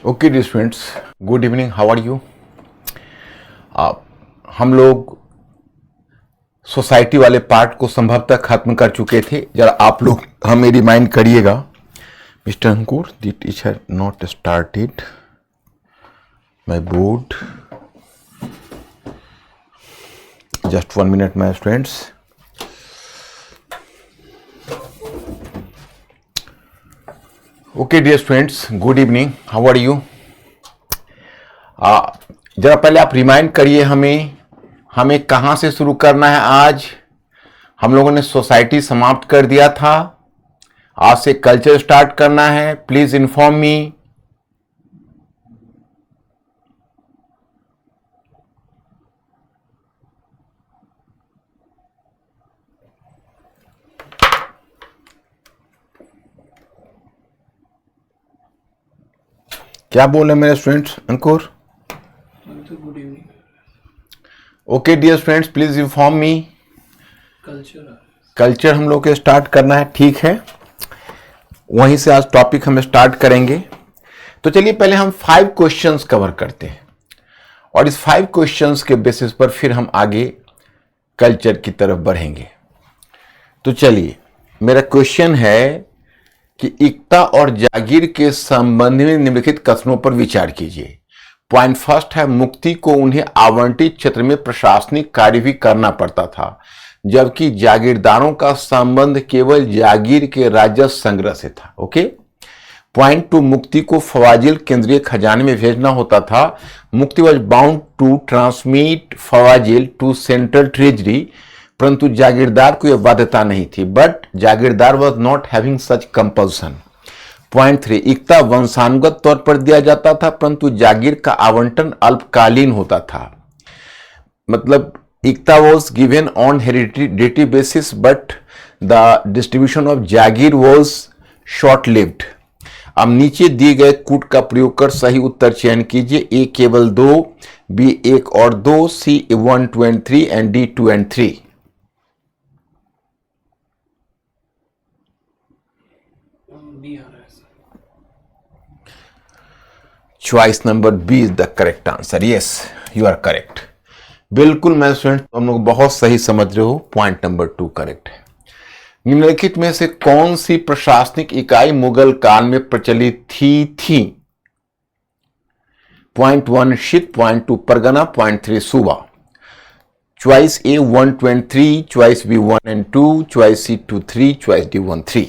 Okay dear students, good evening, how are you. हम लोग society वाले पार्ट को संभवतः खत्म कर चुके थे। जरा आप लोग हमें रिमाइंड करिएगा। Mister Ankur, the teacher not started my board. Just 1 minute my students. Okay dear students, good evening, how are you. जरा पहले आप रिमाइंड करिए हमें कहाँ से शुरू करना है। आज हम लोगों ने सोसाइटी समाप्त कर दिया था, आज से कल्चर स्टार्ट करना है। Please inform me. क्या बोले मेरे students? Ankur, good evening. Okay dear students, please inform me. Culture हम लोग को स्टार्ट करना है, ठीक है। वहीं से आज टॉपिक हम स्टार्ट करेंगे। तो चलिए पहले हम 5 क्वेश्चंस कवर करते हैं और इस 5 क्वेश्चंस के बेसिस पर फिर हम आगे कल्चर की तरफ बढ़ेंगे। तो चलिए, मेरा क्वेश्चन है कि एकता और जागीर के संबंध में निम्नलिखित कथनों पर विचार कीजिए। पॉइंट फर्स्ट है, मुक्ति को उन्हें आवंटित क्षेत्र में प्रशासनिक कार्य भी करना पड़ता था, जबकि जागीरदारों का संबंध केवल जागीर के राजस्व संग्रह से था। ओके। पॉइंट 2, मुक्ति को फवाजिल केंद्रीय खजाने में भेजना होता था। मुक्ति वॉज बाउंड टू ट्रांसमिट फवाजिल टू सेंट्रल ट्रेजरी, परंतु जागीरदार को यह बाध्यता नहीं थी। बट जागीरदार was not having such compulsion. Point 3, एकता वंशानुगत तौर पर दिया जाता था, परंतु जागीर का आवंटन अल्पकालीन होता था। मतलब एकता was given on heredity basis, but the distribution of जागीर वॉज शॉर्ट लिव्ड। अब नीचे दिए गए कूट का प्रयोग कर सही उत्तर चयन कीजिए। ए केवल 2, बी 1 और 2, C 1, 2 and 3 and D 2 and 3। Choice number B is the correct answer. Yes, you are correct. बिल्कुल मैं स्टूडेंट, हम लोग बहुत सही समझ रहे हो। पॉइंट नंबर 2 करेक्ट है। निम्नलिखित में से कौन सी प्रशासनिक इकाई मुगल काल में प्रचलित थी? पॉइंट 1 शीत, पॉइंट 2 परगना, पॉइंट 3 सूबा। Choice A 1, 2 and 3, choice B 1 and 2, choice C 2, 3, choice D 1, 3।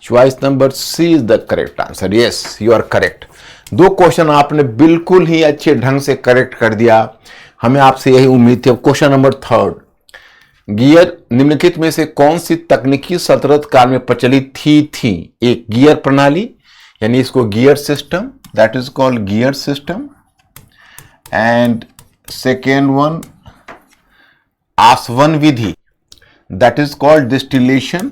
Choice number C is the correct answer. Yes, you are correct. 2 question आपने बिल्कुल ही अच्छे ढंग से करेक्ट कर दिया, हमें आपसे यही उम्मीद थी। अब क्वेश्चन नंबर 3, गियर निम्नलिखित में से कौन सी तकनीकी सल्तनत काल में प्रचलित थी? एक गियर प्रणाली, यानी इसको gear system, that is called gear system. And second one, आसवन विधि, that is called distillation.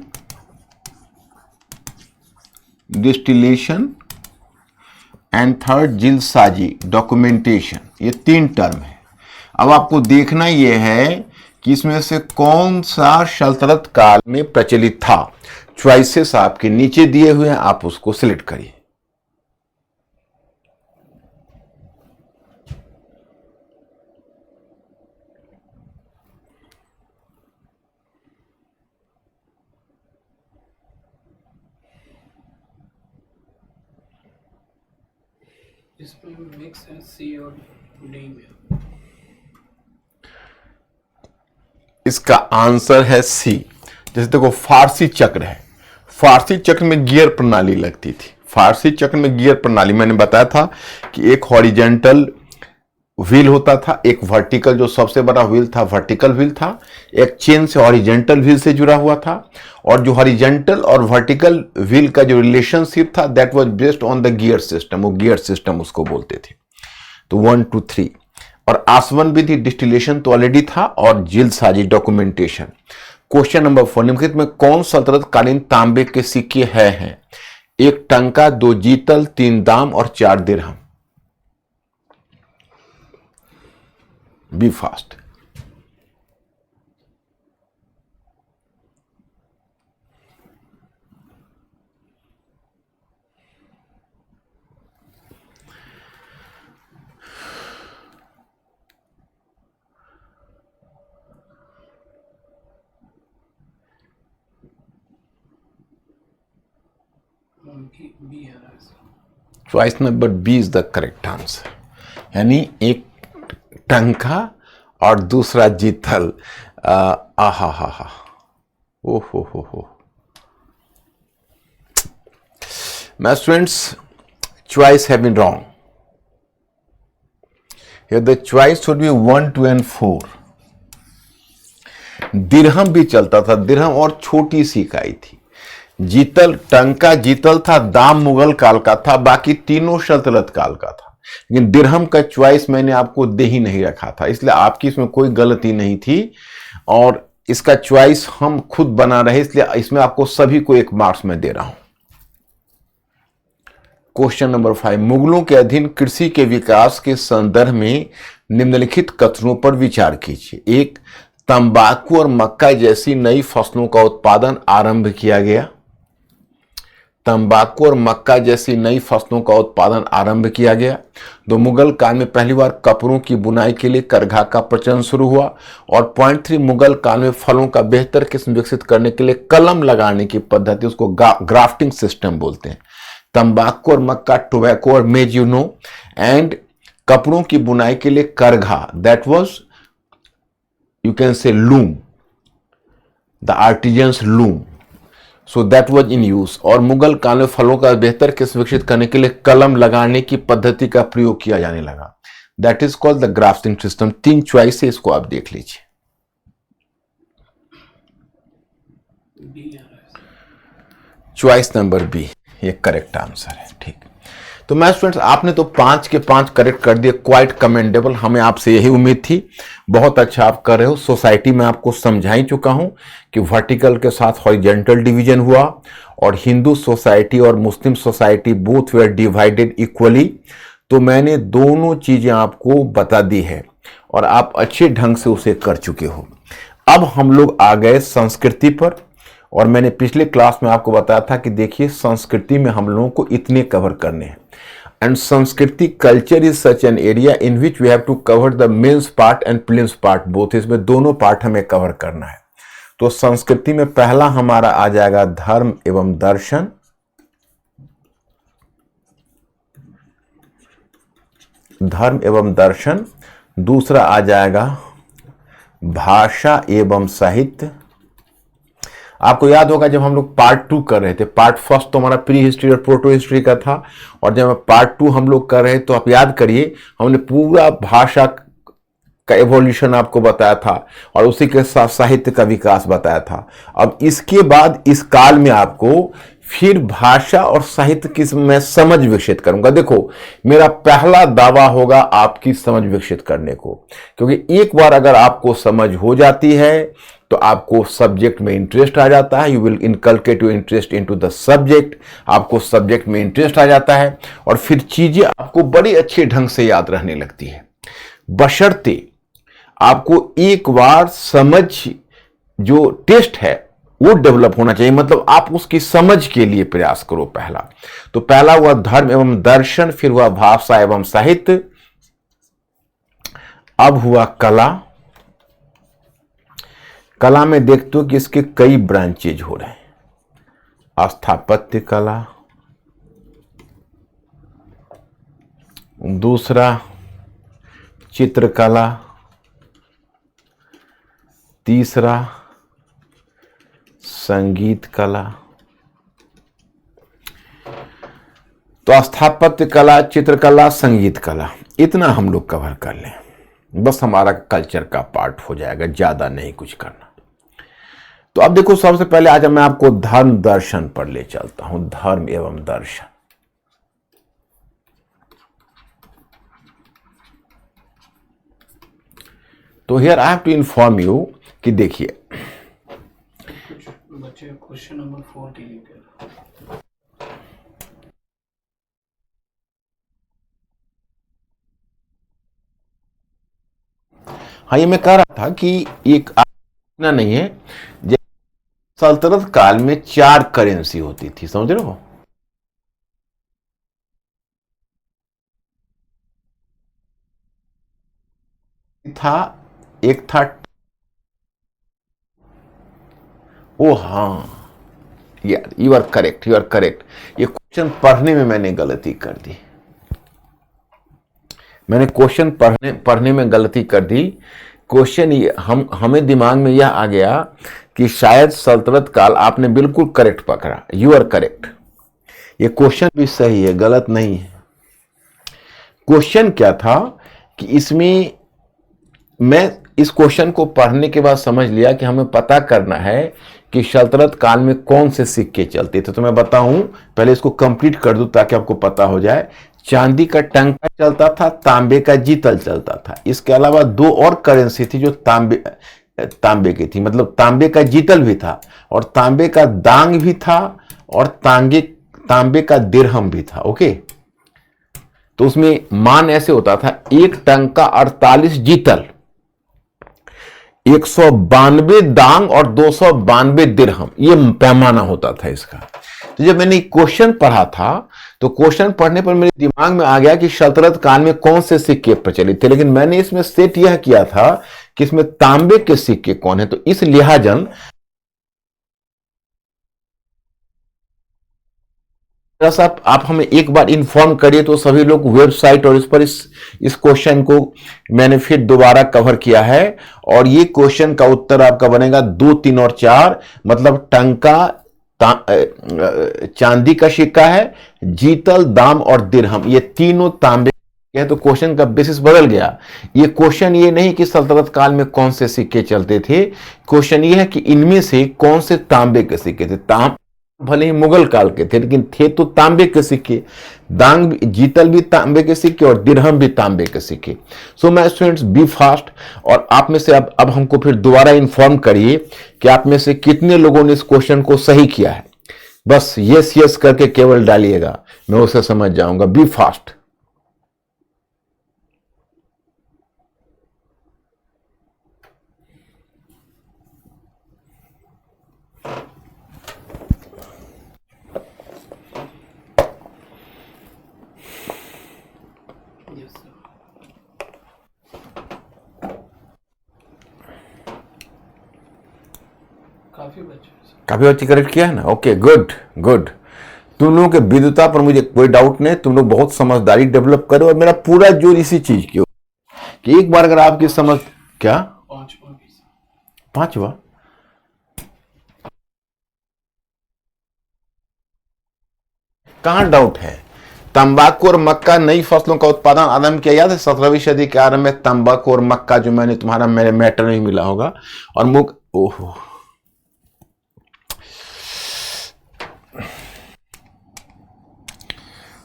And third जिल्दसाजी, डॉक्यूमेंटेशन। ये 3 टर्म है। अब आपको देखना यह है कि इसमें से कौन सा सल्तनत काल में प्रचलित था। चॉइसेस आपके नीचे दिए हुए हैं, आप उसको सिलेक्ट करिए। इसमें मिक्स है सी और डी में। इसका आंसर है सी। जैसे देखो, फारसी चक्र है, फारसी चक्र में गियर प्रणाली लगती थी। फारसी चक्र में गियर प्रणाली मैंने बताया था कि एक हॉरिजेंटल व्हील होता था, एक वर्टिकल, जो सबसे बड़ा व्हील था वर्टिकल व्हील था, एक चेन से हॉरिजेंटल व्हील से जुड़ा हुआ था, और जो हॉरिजेंटल और वर्टिकल व्हील का जो रिलेशनशिप था that was based on the gear system. वो गियर सिस्टम उसको बोलते थे। तो 1, 2, 3। और आसवन विधि डिस्टिलेशन तो ऑलरेडी था, और जिल्दसाजी डॉक्यूमेंटेशन। क्वेश्चन नंबर 4, निम्नलिखित में कौन सल्तनत कालीन तांबे के सिक्के हैं? 1 टंका, 2 जीतल, 3 दाम और 4 दिरहम। Be fast. B आ रहा है। Choice number B is the correct answer, यानी 1 टंका और दूसरा जीतल। आहा हा हा, ओ हो। My students, choice have been wrong. Here the choice should be 1, 2 and 4. दिरहम भी चलता था, दिरहम और छोटी सी इकाई थी। जीतल, टंका जीतल था, दाम मुगल काल का था, बाकी तीनों सल्तनत काल का था। लेकिन दिरहम का चॉइस मैंने आपको दे ही नहीं रखा था, इसलिए आपकी इसमें कोई गलती नहीं थी, और इसका चॉइस हम खुद बना रहे, इसलिए इसमें आपको सभी को 1 मार्क्स में दे रहा हूं। क्वेश्चन नंबर 5, मुगलों के अधीन कृषि के विकास के संदर्भ में निम्नलिखित कथनों पर विचार कीजिए। 1, तंबाकू और मक्का जैसी नई फसलों का उत्पादन आरंभ किया गया। तंबाकू और मक्का जैसी नई फसलों का उत्पादन आरंभ किया गया। 2, मुगल काल में पहली बार कपड़ों की बुनाई के लिए करघा का प्रचलन शुरू हुआ। और पॉइंट 3, मुगल काल में फलों का बेहतर किस्म विकसित करने के लिए कलम लगाने की पद्धति, उसको ग्राफ्टिंग सिस्टम बोलते हैं। तंबाकू और मक्का, टोबैको और मेज, यू नो, एंड कपड़ों की बुनाई के लिए करघा, that was you can say loom, the artisan's loom, so that was in use। और मुगल काल में फलों का बेहतर किस्म विकसित करने के लिए कलम लगाने की पद्धति का प्रयोग किया जाने लगा, that is called the grafting system. 3 choice है, इसको आप देख लीजिए। चॉइस नंबर बी ये करेक्ट आंसर है। ठीक, तो मैं स्टूडेंट्स, आपने तो 5 के 5 करेक्ट कर दिए, क्वाइट कमेंडेबल, हमें आपसे यही उम्मीद थी। बहुत अच्छा आप कर रहे हो। सोसाइटी में आपको समझा ही चुका हूं कि वर्टिकल के साथ हॉरिजॉन्टल डिवीजन हुआ, और हिंदू सोसाइटी और Muslim society both were divided equally. तो मैंने दोनों चीजें आपको बता दी है, और आप अच्छे ढंग से उसे कर चुके हो। अब हम लोग आ गए संस्कृति पर, और मैंने पिछले क्लास में आपको बताया था कि देखिए संस्कृति में हम लोगों को इतने कवर करने हैं, एंड संस्कृति culture is such an area in which we have to cover the mains part and prelims part both, इसमें दोनों पार्ट हमें कवर करना है। तो संस्कृति में पहला हमारा आ जाएगा धर्म एवं दर्शन, धर्म एवं दर्शन। दूसरा आ जाएगा भाषा एवं साहित्य। आपको याद होगा जब हम लोग पार्ट 2 कर रहे थे, पार्ट फर्स्ट तो हमारा प्री हिस्ट्री और प्रोटो हिस्ट्री का था, और जब पार्ट 2 हम लोग कर रहे, तो आप याद करिए हमने पूरा भाषा का एवोल्यूशन आपको बताया था, और उसी के साथ साहित्य का विकास बताया था। अब इसके बाद इस काल में आपको फिर भाषा और साहित्य की मैं समझ विकसित करूंगा। देखो, मेरा पहला दावा होगा आपकी समझ विकसित करने को, क्योंकि एक बार अगर आपको समझ हो जाती है तो आपको सब्जेक्ट में इंटरेस्ट आ जाता है। You will inculcate your interest into the subject, आपको सब्जेक्ट में इंटरेस्ट आ जाता है, और फिर चीजें आपको बड़ी अच्छे ढंग से याद रहने लगती है। बशर्ते आपको एक बार समझ जो टेस्ट है वो डेवलप होना चाहिए, मतलब आप उसकी समझ के लिए प्रयास करो। पहला तो पहला हुआ धर्म एवं दर्शन, फिर हुआ भाषा एवं साहित्य, अब हुआ कला। कला में देखते हो कि इसके कई ब्रांचेज हो रहे हैं। स्थापत्य कला, दूसरा चित्रकला, तीसरा संगीत कला। तो स्थापत्य कला, चित्रकला, संगीत कला, इतना हम लोग कवर कर लें, बस हमारा कल्चर का पार्ट हो जाएगा, ज्यादा नहीं कुछ करना। तो अब देखो, सबसे पहले आज मैं आपको धर्म दर्शन पर ले चलता हूं। धर्म एवं दर्शन, तो here I have to inform you कि देखिए कुछ बच्चे क्वेश्चन नंबर 4 डिलीट कर। हाँ, ये मैं कह रहा था कि एक इतना नहीं है। सल्तनत काल में 4 करेंसी होती थी, समझ रहे हो? एक था ओ हाँ यार, you are correct, you are correct. ये क्वेश्चन पढ़ने में मैंने गलती कर दी। मैंने क्वेश्चन पढ़ने में गलती कर दी। क्वेश्चन हमें दिमाग में यह आ गया कि शायद सल्तनत काल, आपने बिल्कुल करेक्ट पकड़ा, यू आर करेक्ट। ये क्वेश्चन भी सही है, गलत नहीं है। क्वेश्चन क्या था कि इसमें मैं इस क्वेश्चन को पढ़ने के बाद समझ लिया कि हमें पता करना है कि सल्तनत काल में कौन से सिक्के चलते थे। तो मैं बताऊं, पहले इसको कंप्लीट कर दूं ताकि आपको पता हो जाए। चांदी का टंका चलता था, तांबे का जीतल चलता था। इसके अलावा 2 और करेंसी थी जो तांबे की थी, मतलब तांबे का जीतल भी था और तांबे का दांग भी था और तांबे का दिरहम भी था। ओके, तो उसमें मान ऐसे होता था, 1 टंका 48 जीतल, 192 दांग और 292 दिरहम, ये पैमाना होता था इसका। तो जब मैंने क्वेश्चन पढ़ा था तो क्वेश्चन पढ़ने पर मेरे दिमाग में आ गया कि सल्तनत काल में कौन से सिक्के प्रचलित थे, लेकिन मैंने इसमें सेट यह किया था कि इसमें तांबे के सिक्के कौन है। तो इस लिहाजन आप हमें एक बार इन्फॉर्म करिए तो सभी लोग वेबसाइट और इस पर इस क्वेश्चन को मैंने फिर दोबारा कवर किया है। और ये क्वेश्चन का उत्तर आपका बनेगा 2, 3 और 4। मतलब टंका चांदी का सिक्का है, जीतल, दाम और दिरहम, ये तीनों तांबे के हैं। तो क्वेश्चन का बेसिस बदल गया। ये क्वेश्चन ये नहीं कि सल्तनत काल में कौन से सिक्के चलते थे, क्वेश्चन ये है कि इनमें से कौन से तांबे के सिक्के थे। भले ही मुगल काल के थे लेकिन थे तो तांबे के सिक्के। दांग जीतल भी तांबे के सिक्के और दिरहम भी तांबे के सिक्के। So my students, be fast. और आप में से अब हमको फिर दोबारा इन्फॉर्म करिए कि आप में से कितने लोगों ने इस क्वेश्चन को सही किया है। बस यस यस करके केवल डालिएगा, मैं उसे समझ जाऊंगा। Be fast. Yes sir. काफी बच्चे करेक्ट किया है ना? Okay, good good. तुम लोगों के विद्वता पर मुझे कोई डाउट नहीं। तुम लोग बहुत समझदारी डेवलप करो और मेरा पूरा जोर इसी चीज की हो कि एक बार अगर आपकी समझ क्या 5वां कहां डाउट है? तंबाकू और मक्का नई फसलों का उत्पादन आरंभ किया। याद है 17वीं सदी के आरंभ में तंबाकू और मक्का, जो मैंने तुम्हारा मेरे मैटर नहीं मिला होगा, और ओहो,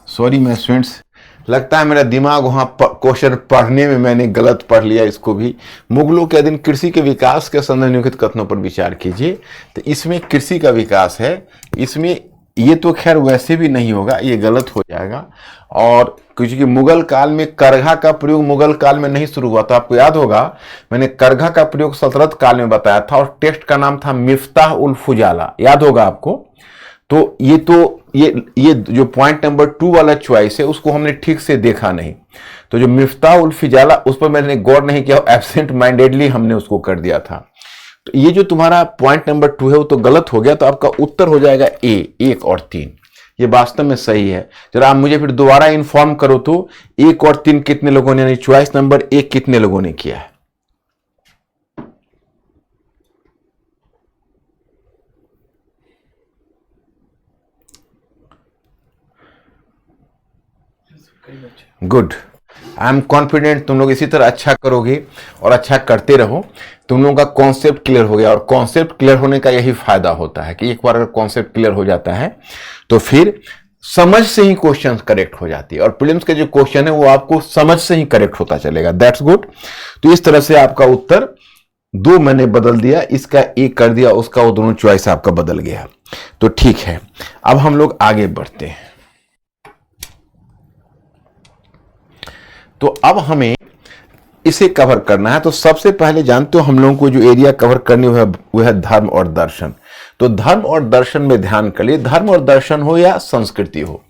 सॉरी मैं स्टूडेंट्स, लगता है मेरा दिमाग वहां क्वेश्चन पढ़ने में मैंने गलत पढ़ लिया इसको भी। मुगलों के अधीन कृषि के विकास के संबंध निम्नलिखित कथनों पर विचार कीजिए। तो इसमें कृषि का विकास है, इसमें ये तो खैर वैसे भी नहीं होगा, ये गलत हो जाएगा। और क्योंकि मुगल काल में करघा का प्रयोग मुगल काल में नहीं शुरू हुआ था। आपको याद होगा मैंने करघा का प्रयोग सल्तनत काल में बताया था और टेक्स्ट का नाम था मिफ्ताह उल फुजाला, याद होगा आपको। तो ये जो पॉइंट नंबर 2 वाला चॉइस है उसको हमने ठीक से देखा नहीं। तो जो मिफ्ताह उल फुजाला, उस पर मैंने गौर नहीं किया, एब्सेंट माइंडेडली हमने उसको कर दिया था। तो ये जो तुम्हारा पॉइंट नंबर 2 है वो तो गलत हो गया। तो आपका उत्तर हो जाएगा ए, 1 और 3। ये वास्तव में सही है। जरा आप मुझे फिर दोबारा इन्फॉर्म करो तो 1 और 3 कितने लोगों ने, यानी चॉइस नंबर 1 कितने लोगों ने किया है? गुड, आई एम कॉन्फिडेंट तुम लोग इसी तरह अच्छा करोगे और अच्छा करते रहो। तुम लोगों का कॉन्सेप्ट क्लियर हो गया, और कॉन्सेप्ट क्लियर होने का यही फायदा होता है कि एक बार अगर कॉन्सेप्ट क्लियर हो जाता है तो फिर समझ से ही क्वेश्चन करेक्ट हो जाती है, और प्रीलिम्स के जो क्वेश्चन है वो आपको समझ से ही करेक्ट होता चलेगा। That's good. तो इस तरह से आपका उत्तर 2 मैंने बदल दिया, इसका 1 कर दिया, उसका वो दोनों चॉइस आपका बदल गया। तो ठीक है, अब हम लोग आगे बढ़ते हैं। तो अब हमें इसे कवर करना है। तो सबसे पहले जानते हो हम लोगों को जो एरिया कवर करनी वो है धर्म और दर्शन। तो धर्म और दर्शन में ध्यान करिए, धर्म और दर्शन हो या संस्कृति हो,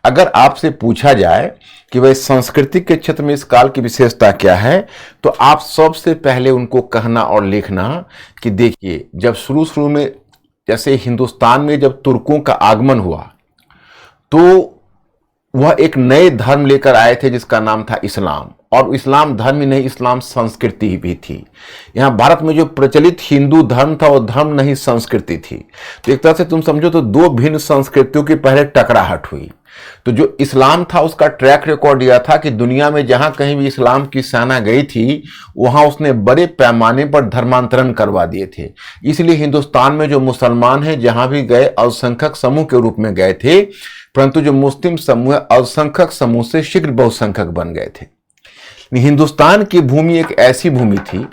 अगर आपसे पूछा जाए कि भाई संस्कृति के क्षेत्र में इस काल की विशेषता क्या है, तो आप सबसे पहले उनको कहना और लिखना कि देखिए, जब शुरू में जैसे हिंदुस्तान में जब तुर्कों का आगमन हुआ तो वह एक नए धर्म लेकर आए थे जिसका नाम था इस्लाम। और इस्लाम धर्म ही नहीं, इस्लाम संस्कृति भी थी। यहाँ भारत में जो प्रचलित हिंदू धर्म था वो धर्म नहीं, संस्कृति थी। तो एक तरह से तुम समझो तो 2 भिन्न संस्कृतियों की पहले टकराहट हुई। तो जो इस्लाम था उसका ट्रैक रिकॉर्ड यह था कि दुनिया में जहां कहीं भी इस्लाम की सेना गई थी वहां उसने बड़े पैमाने पर धर्मांतरण करवा दिए थे। इसलिए हिंदुस्तान में जो मुसलमान हैं जहां भी गए अल्पसंख्यक समूह के रूप में गए थे, परंतु जो मुस्लिम समूह अल्पसंख्यक समूह से शीघ्र बहुसंख्यक बन गए थे। हिंदुस्तान की भूमि एक ऐसी भूमि थी,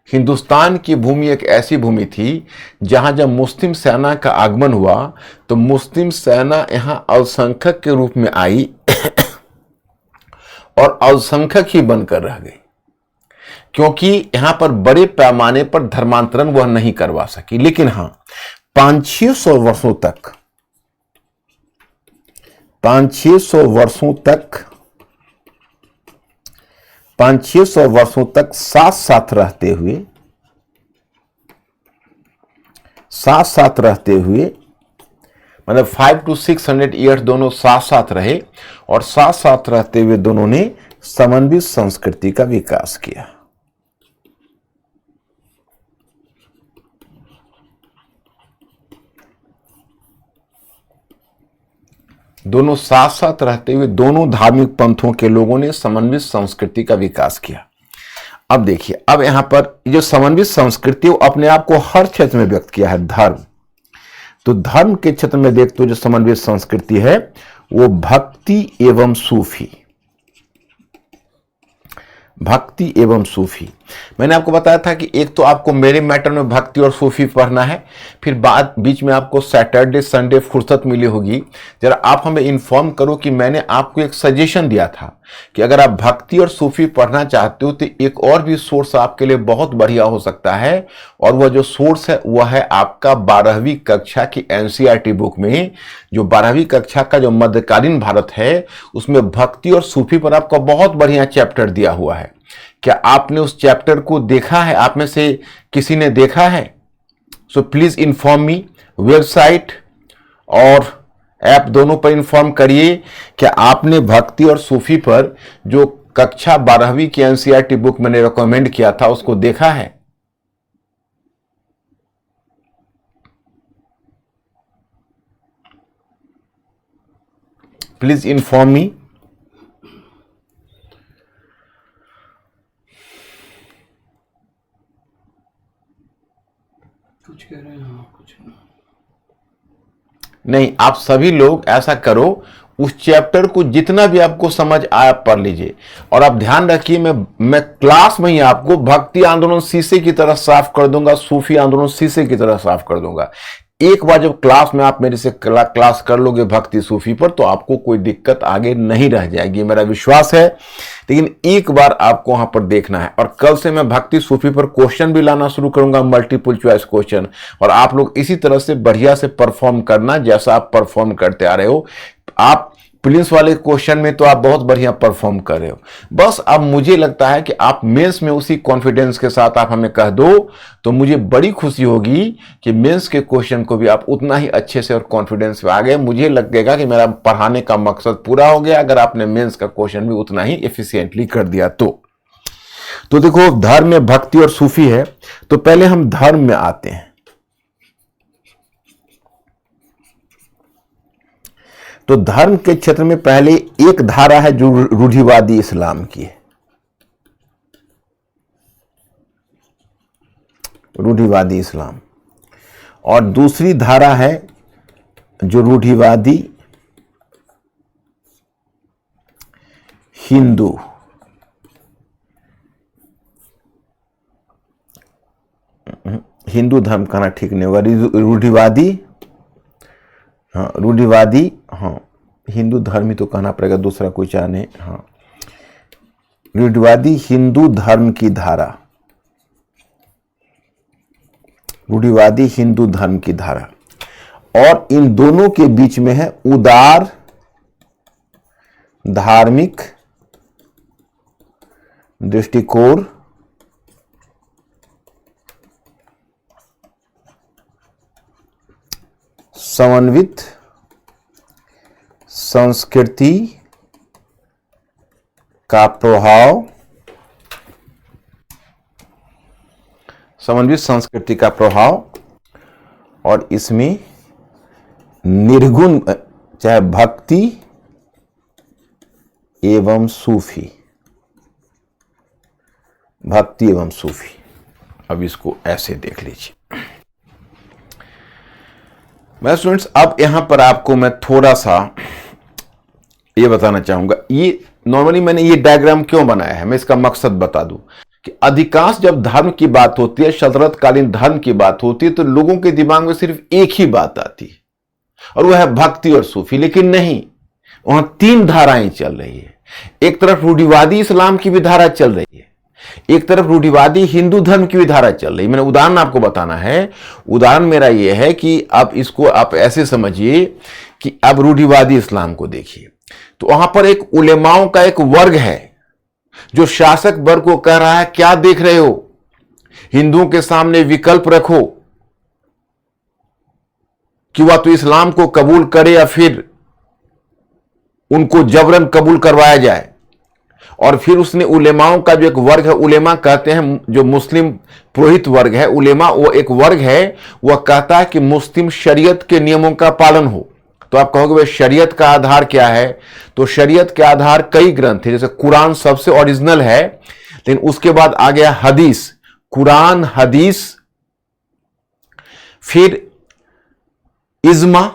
हिंदुस्तान की भूमि एक ऐसी भूमि थी जहां जब मुस्लिम सेना का आगमन हुआ तो मुस्लिम सेना यहां अल्पसंख्यक के रूप में आई और अल्पसंख्यक ही बनकर रह गई, क्योंकि यहां पर बड़े पैमाने पर धर्मांतरण वह नहीं करवा सकी। लेकिन हां, 500-600 वर्षों तक 500-600 वर्षों तक साथ साथ रहते हुए मतलब 500 to 600 ईयर्स दोनों साथ साथ रहे, और साथ साथ रहते हुए दोनों ने समन्वित संस्कृति का विकास किया। दोनों साथ साथ रहते हुए दोनों धार्मिक पंथों के लोगों ने समन्वित संस्कृति का विकास किया। अब देखिए, अब यहां पर जो समन्वित संस्कृति वो अपने आप को हर क्षेत्र में व्यक्त किया है। धर्म, तो धर्म के क्षेत्र में देखते हो जो समन्वित संस्कृति है वो भक्ति एवं सूफी, भक्ति एवं सूफी। मैंने आपको बताया था कि एक तो आपको मेरे मैटर में भक्ति और सूफी पढ़ना है, फिर बाद बीच में आपको सैटरडे संडे फुर्सत मिली होगी, जरा आप हमें इन्फॉर्म करो कि मैंने आपको एक सजेशन दिया था कि अगर आप भक्ति और सूफी पढ़ना चाहते हो तो एक और भी सोर्स आपके लिए बहुत बढ़िया हो सकता है, और वह जो सोर्स है वह है आपका 12वीं कक्षा की एनसीईआरटी बुक में। जो 12वीं कक्षा का जो मध्यकालीन भारत है उसमें भक्ति और सूफी पर आपका बहुत बढ़िया चैप्टर दिया हुआ है। क्या आपने उस चैप्टर को देखा है? आप में से किसी ने देखा है? So please inform me. Website और ऐप दोनों पर इन्फॉर्म करिए कि आपने भक्ति और सूफी पर जो कक्षा 12वीं की एनसीईआरटी बुक मैंने रिकमेंड किया था उसको देखा है? प्लीज इन्फॉर्म मी। कुछ कह रहे हैं, हाँ कुछ नहीं, आप सभी लोग ऐसा करो, उस चैप्टर को जितना भी आपको समझ आया पढ़ लीजिए। और आप ध्यान रखिए, मैं क्लास में ही आपको भक्ति आंदोलन शीशे की तरह साफ कर दूंगा, सूफी आंदोलन शीशे की तरह साफ कर दूंगा। एक बार जब क्लास में आप मेरे से क्लास कर लोगे भक्ति सूफी पर तो आपको कोई दिक्कत आगे नहीं रह जाएगी, मेरा विश्वास है। लेकिन एक बार आपको वहां पर देखना है। और कल से मैं भक्ति सूफी पर क्वेश्चन भी लाना शुरू करूंगा, मल्टीपल चॉइस क्वेश्चन, और आप लोग इसी तरह से बढ़िया से परफॉर्म करना जैसा आप परफॉर्म करते आ रहे हो। आप प्रीलिम्स वाले क्वेश्चन में तो आप बहुत बढ़िया परफॉर्म कर रहे हो, बस अब मुझे लगता है कि आप मेंस में उसी कॉन्फिडेंस के साथ आप हमें कह दो तो मुझे बड़ी खुशी होगी कि मेंस के क्वेश्चन को भी आप उतना ही अच्छे से और कॉन्फिडेंस में आ गए। मुझे लगेगा कि मेरा पढ़ाने का मकसद पूरा हो गया अगर आपने मेंस का क्वेश्चन भी उतना ही एफिशिएंटली कर दिया तो देखो, धर्म में भक्ति और सूफी है, तो पहले हम धर्म में आते हैं। तो धर्म के क्षेत्र में पहले एक धारा है जो रूढ़िवादी इस्लाम की है, रूढ़िवादी इस्लाम, और दूसरी धारा है जो रूढ़िवादी हिंदू हिंदू धर्म कहना ठीक नहीं होगा, रूढ़िवादी, हाँ रूढ़िवादी, हाँ हिंदू धर्म ही तो कहना पड़ेगा, दूसरा कोई चाह नहीं, हाँ रूढ़िवादी हिंदू धर्म की धारा, रूढ़िवादी हिंदू धर्म की धारा, और इन दोनों के बीच में है उदार धार्मिक दृष्टिकोण, समन्वित संस्कृति का प्रभाव, समन्वित संस्कृति का प्रभाव, और इसमें निर्गुण चाहे भक्ति एवं सूफी, भक्ति एवं सूफी। अब इसको ऐसे देख लीजिए। मैं स्टूडेंट्स अब यहां पर आपको मैं थोड़ा सा ये बताना चाहूंगा, ये नॉर्मली मैंने ये डायग्राम क्यों बनाया है, मैं इसका मकसद बता दूं कि अधिकांश जब धर्म की बात होती है, सल्तनत कालीन धर्म की बात होती है, तो लोगों के दिमाग में सिर्फ एक ही बात आती है और वह है भक्ति और सूफी। लेकिन नहीं, वहां तीन धाराएं चल रही है। एक तरफ रूढ़िवादी इस्लाम की भी धारा चल रही है, एक तरफ रूढ़िवादी हिंदू धर्म की भी धारा चल रही है। मैंने उदाहरण आपको बताना है। उदाहरण मेरा यह है कि आप इसको आप ऐसे समझिए कि अब रूढ़िवादी इस्लाम को देखिए, तो वहां पर एक उलेमाओं का एक वर्ग है जो शासक वर्ग को कह रहा है क्या देख रहे हो, हिंदुओं के सामने विकल्प रखो कि वह तो इस्लाम को कबूल करे या फिर उनको जबरन कबूल करवाया जाए। और फिर उसने उलेमाओं का जो एक वर्ग है, उलेमा कहते हैं जो मुस्लिम पुरोहित वर्ग है, उलेमा वो एक वर्ग है, वह कहता है कि मुस्लिम शरीयत के नियमों का पालन हो। तो आप कहोगे भाई शरीयत का आधार क्या है, तो शरीयत के आधार कई ग्रंथ है, जैसे कुरान सबसे ओरिजिनल है, लेकिन उसके बाद आ गया हदीस, कुरान हदीस, फिर इज्मा,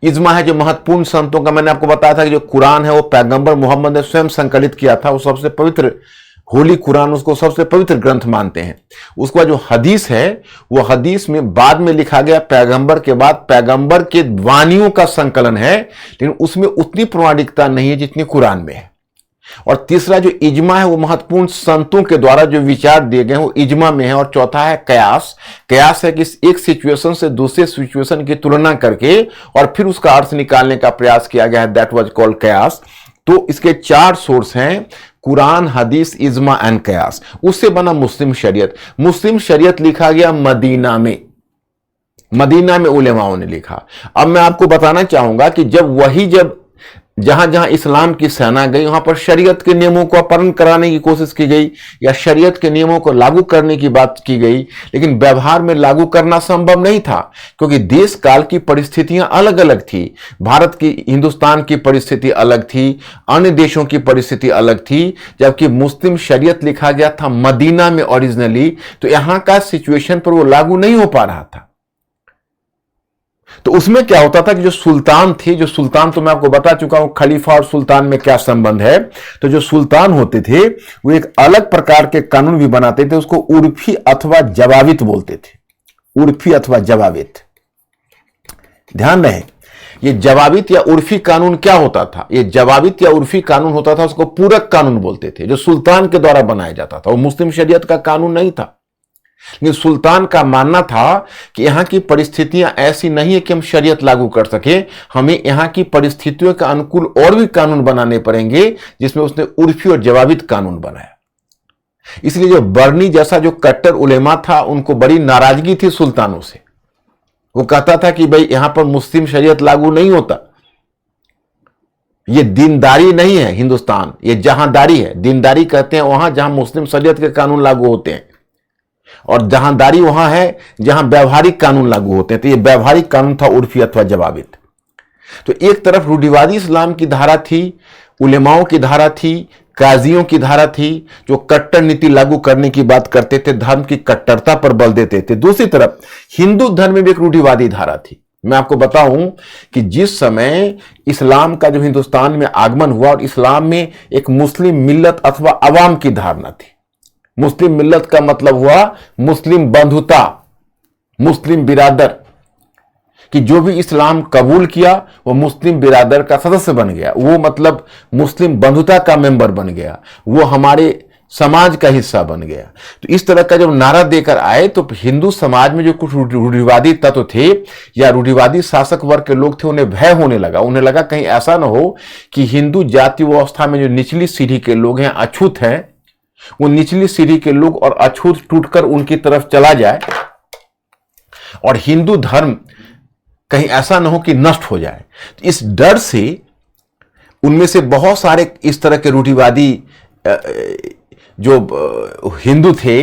इज्मा है जो महत्वपूर्ण संतों का, मैंने आपको बताया था कि जो कुरान है वो पैगंबर मोहम्मद ने स्वयं संकलित किया था, वो सबसे पवित्र, होली कुरान उसको सबसे पवित्र ग्रंथ मानते हैं। उसके बाद जो हदीस है वो हदीस में बाद में लिखा गया पैगंबर के बाद पैगंबर के वाणियों का संकलन है, लेकिन उसमें उतनी प्रमाणिकता नहीं है जितनी कुरान में है। और तीसरा जो इज्मा है वो महत्वपूर्ण संतों के द्वारा जो विचार दिए गए वो इज्मा में है। और चौथा है कयास, कयास है कि एक सिचुएशन से दूसरे सिचुएशन की तुलना करके और फिर उसका अर्थ निकालने का प्रयास किया गया है, दैट वाज कॉल्ड कयास। तो इसके चार सोर्स हैं, कुरान, हदीस, इज्मा एंड कयास। उससे बना मुस्लिम शरीयत। मुस्लिम शरीयत लिखा गया मदीना में, मदीना में उलेमाओं ने लिखा। अब मैं आपको बताना चाहूंगा कि जब जहां जहां इस्लाम की सेना गई वहां पर शरीयत के नियमों को अपहरण कराने की कोशिश की गई या शरीयत के नियमों को लागू करने की बात की गई, लेकिन व्यवहार में लागू करना संभव नहीं था क्योंकि देश काल की परिस्थितियां अलग अलग थी। भारत की, हिंदुस्तान की परिस्थिति अलग थी, अन्य देशों की परिस्थिति अलग थी। जबकि मुस्लिम शरीयत लिखा गया था मदीना में ओरिजिनली, तो यहां का सिचुएशन पर वो लागू नहीं हो पा रहा था। तो उसमें क्या होता था कि जो सुल्तान थे, जो सुल्तान तो मैं आपको बता चुका हूं खलीफा और सुल्तान में क्या संबंध है, तो जो सुल्तान होते थे वो एक अलग प्रकार के कानून भी बनाते थे, उसको उर्फी अथवा जवाबित बोलते थे। उर्फी अथवा जवाबित, ध्यान रहे, ये जवाबित या उर्फी कानून क्या होता था, ये जवाबित या उर्फी कानून होता था, उसको पूरक कानून बोलते थे, जो सुल्तान के द्वारा बनाया जाता था। वो मुस्लिम शरीयत का कानून नहीं था, लेकिन सुल्तान का मानना था कि यहां की परिस्थितियां ऐसी नहीं है कि हम शरीयत लागू कर सके, हमें यहां की परिस्थितियों के अनुकूल और भी कानून बनाने पड़ेंगे, जिसमें उसने उर्फी और जवाबित कानून बनाया। इसलिए जो बर्नी जैसा जो कट्टर उलेमा था उनको बड़ी नाराजगी थी सुल्तानों से। वो कहता था कि भाई यहां पर मुस्लिम शरीयत लागू नहीं होता, ये दीनदारी नहीं है हिंदुस्तान, ये जहांदारी है। दीनदारी कहते हैं वहां जहां मुस्लिम शरीयत के कानून लागू होते हैं, और जहांदारी वहां है जहां व्यवहारिक कानून लागू होते हैं। तो ये व्यवहारिक कानून था उर्फी अथवा जवाबित। तो एक तरफ रूढ़िवादी इस्लाम की धारा थी, उलेमाओं की धारा थी, काजियों की धारा थी जो कट्टर नीति लागू करने की बात करते थे, धर्म की कट्टरता पर बल देते थे। दूसरी तरफ हिंदू धर्म में भी एक रूढ़िवादी धारा थी। मैं आपको बताऊं कि जिस समय इस्लाम का जो हिंदुस्तान में आगमन हुआ और इस्लाम में एक मुस्लिम मिल्लत अथवा अवाम की धारणा थी। मुस्लिम मिल्लत का मतलब हुआ मुस्लिम बंधुता, मुस्लिम बिरादर, कि जो भी इस्लाम कबूल किया वो मुस्लिम बिरादर का सदस्य बन गया, वो मतलब मुस्लिम बंधुता का मेंबर बन गया, वो हमारे समाज का हिस्सा बन गया। तो इस तरह का जब नारा देकर आए तो हिंदू समाज में जो कुछ रूढ़िवादी तत्व थे या रूढ़िवादी शासक वर्ग के लोग थे, उन्हें भय होने लगा। उन्हें लगा कहीं ऐसा ना हो कि हिंदू जाति व्यवस्था में जो निचली सीढ़ी के लोग हैं, अछूत हैं, वो निचली सीढ़ी के लोग और अछूत टूटकर उनकी तरफ चला जाए और हिंदू धर्म कहीं ऐसा ना हो कि नष्ट हो जाए। तो इस डर से उनमें से बहुत सारे इस तरह के रूढ़िवादी जो हिंदू थे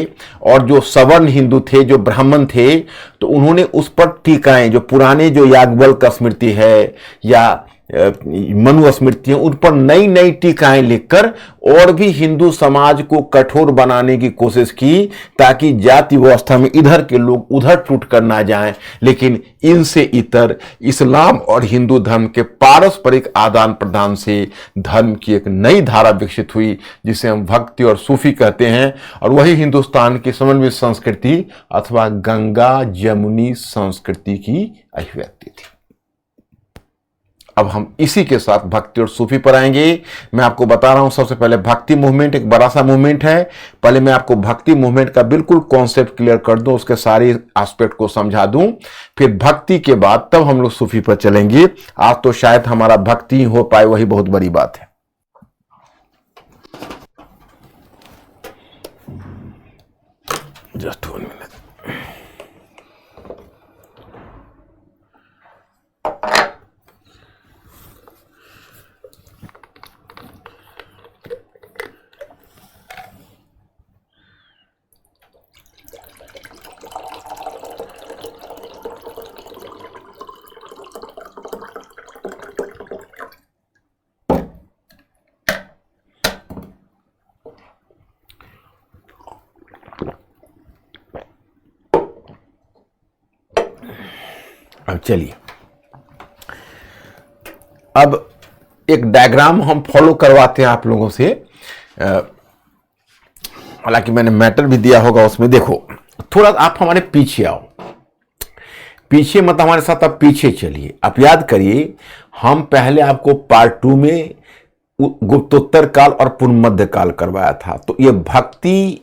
और जो सवर्ण हिंदू थे, जो ब्राह्मण थे, तो उन्होंने उस पर टीकाएं, जो पुराने जो याज्ञवल्क्य स्मृति है या मनु स्मृति है, उन पर नई नई टीकाएं लिखकर और भी हिंदू समाज को कठोर बनाने की कोशिश की, ताकि जाति व्यवस्था में इधर के लोग उधर टूट कर ना जाएं। लेकिन इनसे इतर इस्लाम और हिंदू धर्म के पारस्परिक आदान प्रदान से धर्म की एक नई धारा विकसित हुई, जिसे हम भक्ति और सूफी कहते हैं, और वही हिंदुस्तान की समन्वित संस्कृति अथवा गंगा जमुनी संस्कृति की अभिव्यक्ति थी। अब हम इसी के साथ भक्ति और सूफी पर आएंगे। मैं आपको बता रहा हूं, सबसे पहले भक्ति मूवमेंट एक बड़ा सा मूवमेंट है। पहले मैं आपको भक्ति मूवमेंट का बिल्कुल कॉन्सेप्ट क्लियर कर दूं, उसके सारे एस्पेक्ट को समझा दूं, फिर भक्ति के बाद तब हम लोग सूफी पर चलेंगे। आज तो शायद हमारा भक्ति हो पाए, वही बहुत बड़ी बात है। Just 1 minute. अब चलिए, अब एक डायग्राम हम फॉलो करवाते हैं आप लोगों से। हालांकि मैंने मैटर भी दिया होगा उसमें। देखो, थोड़ा आप हमारे पीछे आओ, पीछे मत हमारे साथ, आप पीछे चलिए। आप याद करिए, हम पहले आपको पार्ट 2 में गुप्तोत्तर काल और पूर्व मध्य काल करवाया था। तो ये भक्ति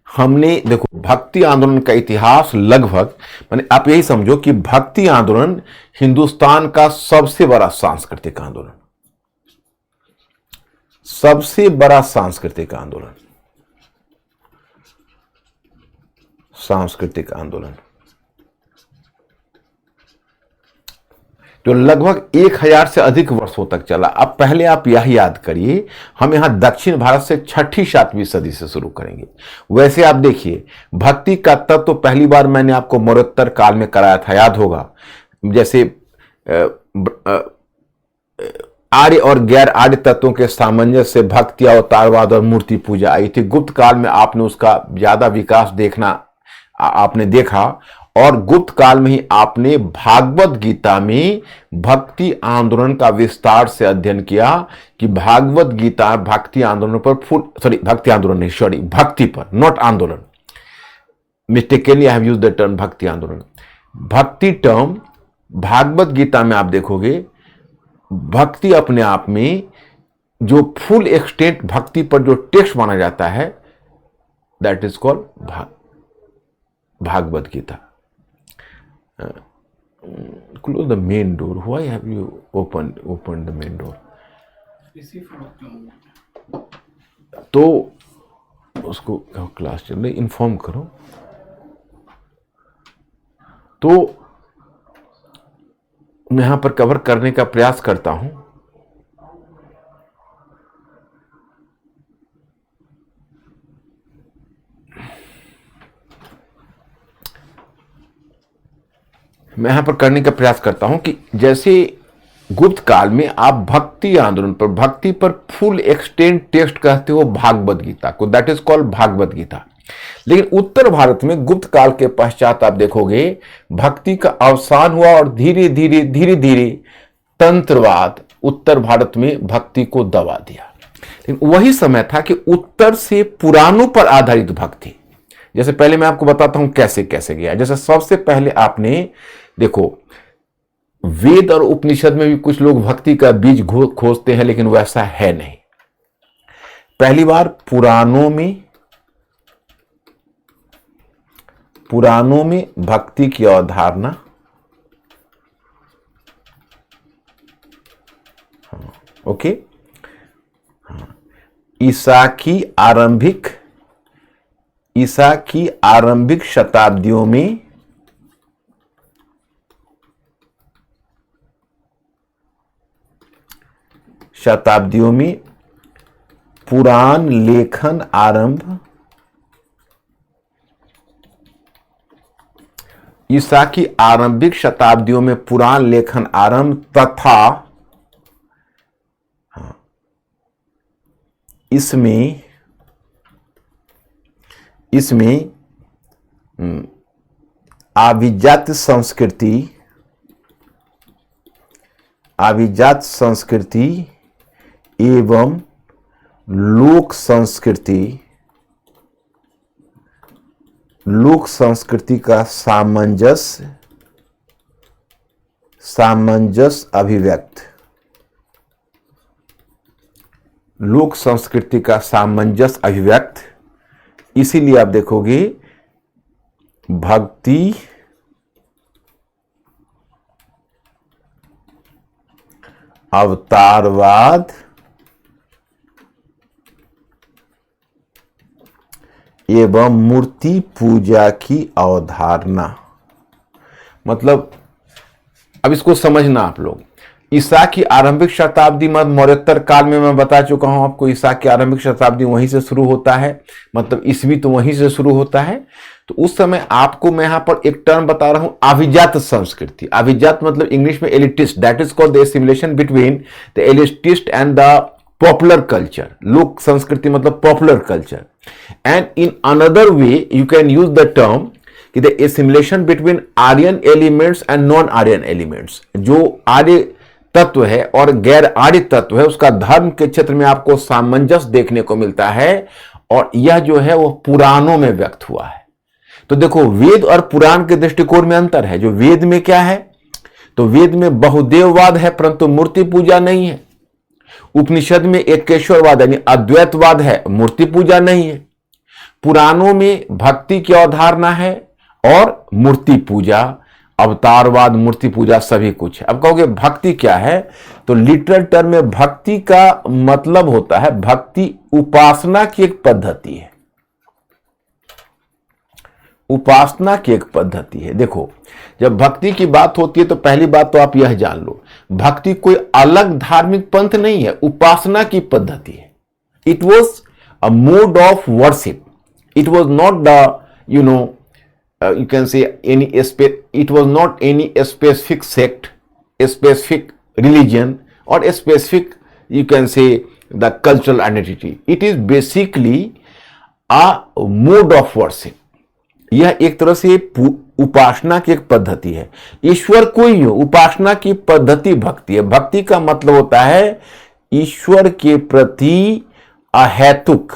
हमने, देखो, भक्ति आंदोलन का इतिहास लगभग, माने आप यही समझो कि भक्ति आंदोलन हिंदुस्तान का सबसे बड़ा सांस्कृतिक आंदोलन, सबसे बड़ा सांस्कृतिक आंदोलन, सांस्कृतिक आंदोलन जो लगभग 1000 से अधिक वर्षों तक चला। अब पहले आप यह याद करिए, हम यहां दक्षिण भारत से 6ठी-7वीं सदी से शुरू करेंगे। वैसे आप देखिए, भक्ति का तत्व तो पहली बार मैंने आपको मौर्योत्तर काल में कराया था, याद होगा। जैसे आर्य और गैर आर्य तत्वों के सामंजस्य से भक्ति, अवतारवाद और मूर्ति पूजा आई थी। गुप्त काल में आपने उसका ज्यादा विकास आपने देखा, और गुप्त काल में ही आपने भागवत गीता में भक्ति आंदोलन का विस्तार से अध्ययन किया कि भागवत गीता भक्ति आंदोलन पर भक्ति आंदोलन नहीं, भक्ति पर, नॉट आंदोलन। Mistakenly I have used the term भक्ति आंदोलन। भक्ति टर्म भागवत गीता में आप देखोगे, भक्ति अपने आप में जो फुल एक्सटेंट भक्ति पर जो टेक्स्ट माना जाता है, that is called Bhagavad Gita. Close the main door. Why have you opened the main door? तो उसको क्लास चल रही, इन्फॉर्म करो। तो मैं यहां पर कवर करने का प्रयास करता हूं। मैं यहां पर करने का प्रयास करता हूं कि जैसे गुप्त काल में आप भक्ति आंदोलन पर, भक्ति पर फुल एक्सटेंट टेक्स्ट कहते हो भागवत गीता को, that is called Bhagavad Gita. लेकिन उत्तर भारत में गुप्त काल के पश्चात आप देखोगे भक्ति का अवसान हुआ और धीरे धीरे धीरे धीरे तंत्रवाद उत्तर भारत में भक्ति को दबा दिया। लेकिन वही समय था कि उत्तर से पुराणों पर आधारित भक्ति, जैसे पहले मैं आपको बताता हूं कैसे कैसे गया। जैसे सबसे पहले आपने देखो वेद और उपनिषद में भी कुछ लोग भक्ति का बीज खोजते हैं, लेकिन वैसा है नहीं। पहली बार पुराणों में भक्ति की अवधारणा ओके ईसा की आरंभिक शताब्दियों में पुराण लेखन आरंभ ईसा की आरंभिक शताब्दियों में पुराण लेखन आरंभ तथा इसमें अभिजात संस्कृति एवं लोक संस्कृति का सामंजस्य अभिव्यक्त लोक संस्कृति का सामंजस्य अभिव्यक्त। इसीलिए आप देखोगे भक्ति अवतारवाद एवं मूर्ति पूजा की अवधारणा। मतलब अब इसको समझना आप लोग, ईसा की आरंभिक शताब्दी मध्य मौर्योत्तर काल में मैं बता चुका हूं आपको, ईसा की आरंभिक शताब्दी वहीं से शुरू होता है, मतलब ईस्वी तो वहीं से शुरू होता है। तो उस समय आपको मैं यहां पर एक टर्म बता रहा हूं, अभिजात संस्कृति। अभिजात मतलब इंग्लिश में elitist, that is called the assimilation between the elitist and the popular culture. लोक संस्कृति मतलब popular culture. And in another way you can use the term कि the assimilation between Aryan elements and non Aryan elements. जो आर्य तत्व है और गैर आर्य तत्व है उसका धर्म के क्षेत्र में आपको सामंजस्य देखने को मिलता है, और यह जो है वो पुराणों में व्यक्त हुआ है। तो देखो वेद और पुराण के दृष्टिकोण में अंतर है। जो वेद में क्या है, तो वेद में बहुदेववाद है परंतु मूर्ति पूजा नहीं है। उपनिषद में एकेश्वरवाद यानी अद्वैतवाद है, मूर्ति पूजा नहीं है। पुराणों में भक्ति की अवधारणा है और मूर्ति पूजा, अवतारवाद, मूर्ति पूजा सभी कुछ है। अब कहोगे भक्ति क्या है, तो लिटरल टर्म में भक्ति का मतलब होता है भक्ति उपासना की एक पद्धति है। उपासना की एक पद्धति है। देखो जब भक्ति की बात होती है तो पहली बात तो आप यह जान लो, भक्ति कोई अलग धार्मिक पंथ नहीं है, उपासना की पद्धति है। It was a mode of worship, it was not the you can say it was not any specific sect, a specific religion or a specific you can say the cultural identity. It is basically a mode of worship. यह एक तरह से उपासना की एक पद्धति है। ईश्वर कोई हो, उपासना की पद्धति भक्ति है। भक्ति का मतलब होता है ईश्वर के प्रति अहेतुक,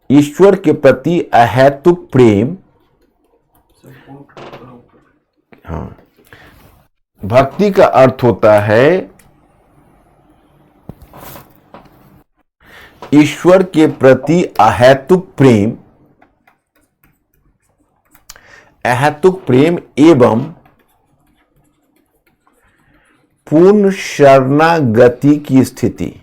ईश्वर के प्रति अहेतुक प्रेम। हाँ, भक्ति का अर्थ होता है ईश्वर के प्रति अहेतुक प्रेम एवं पूर्ण शरणागति की स्थिति।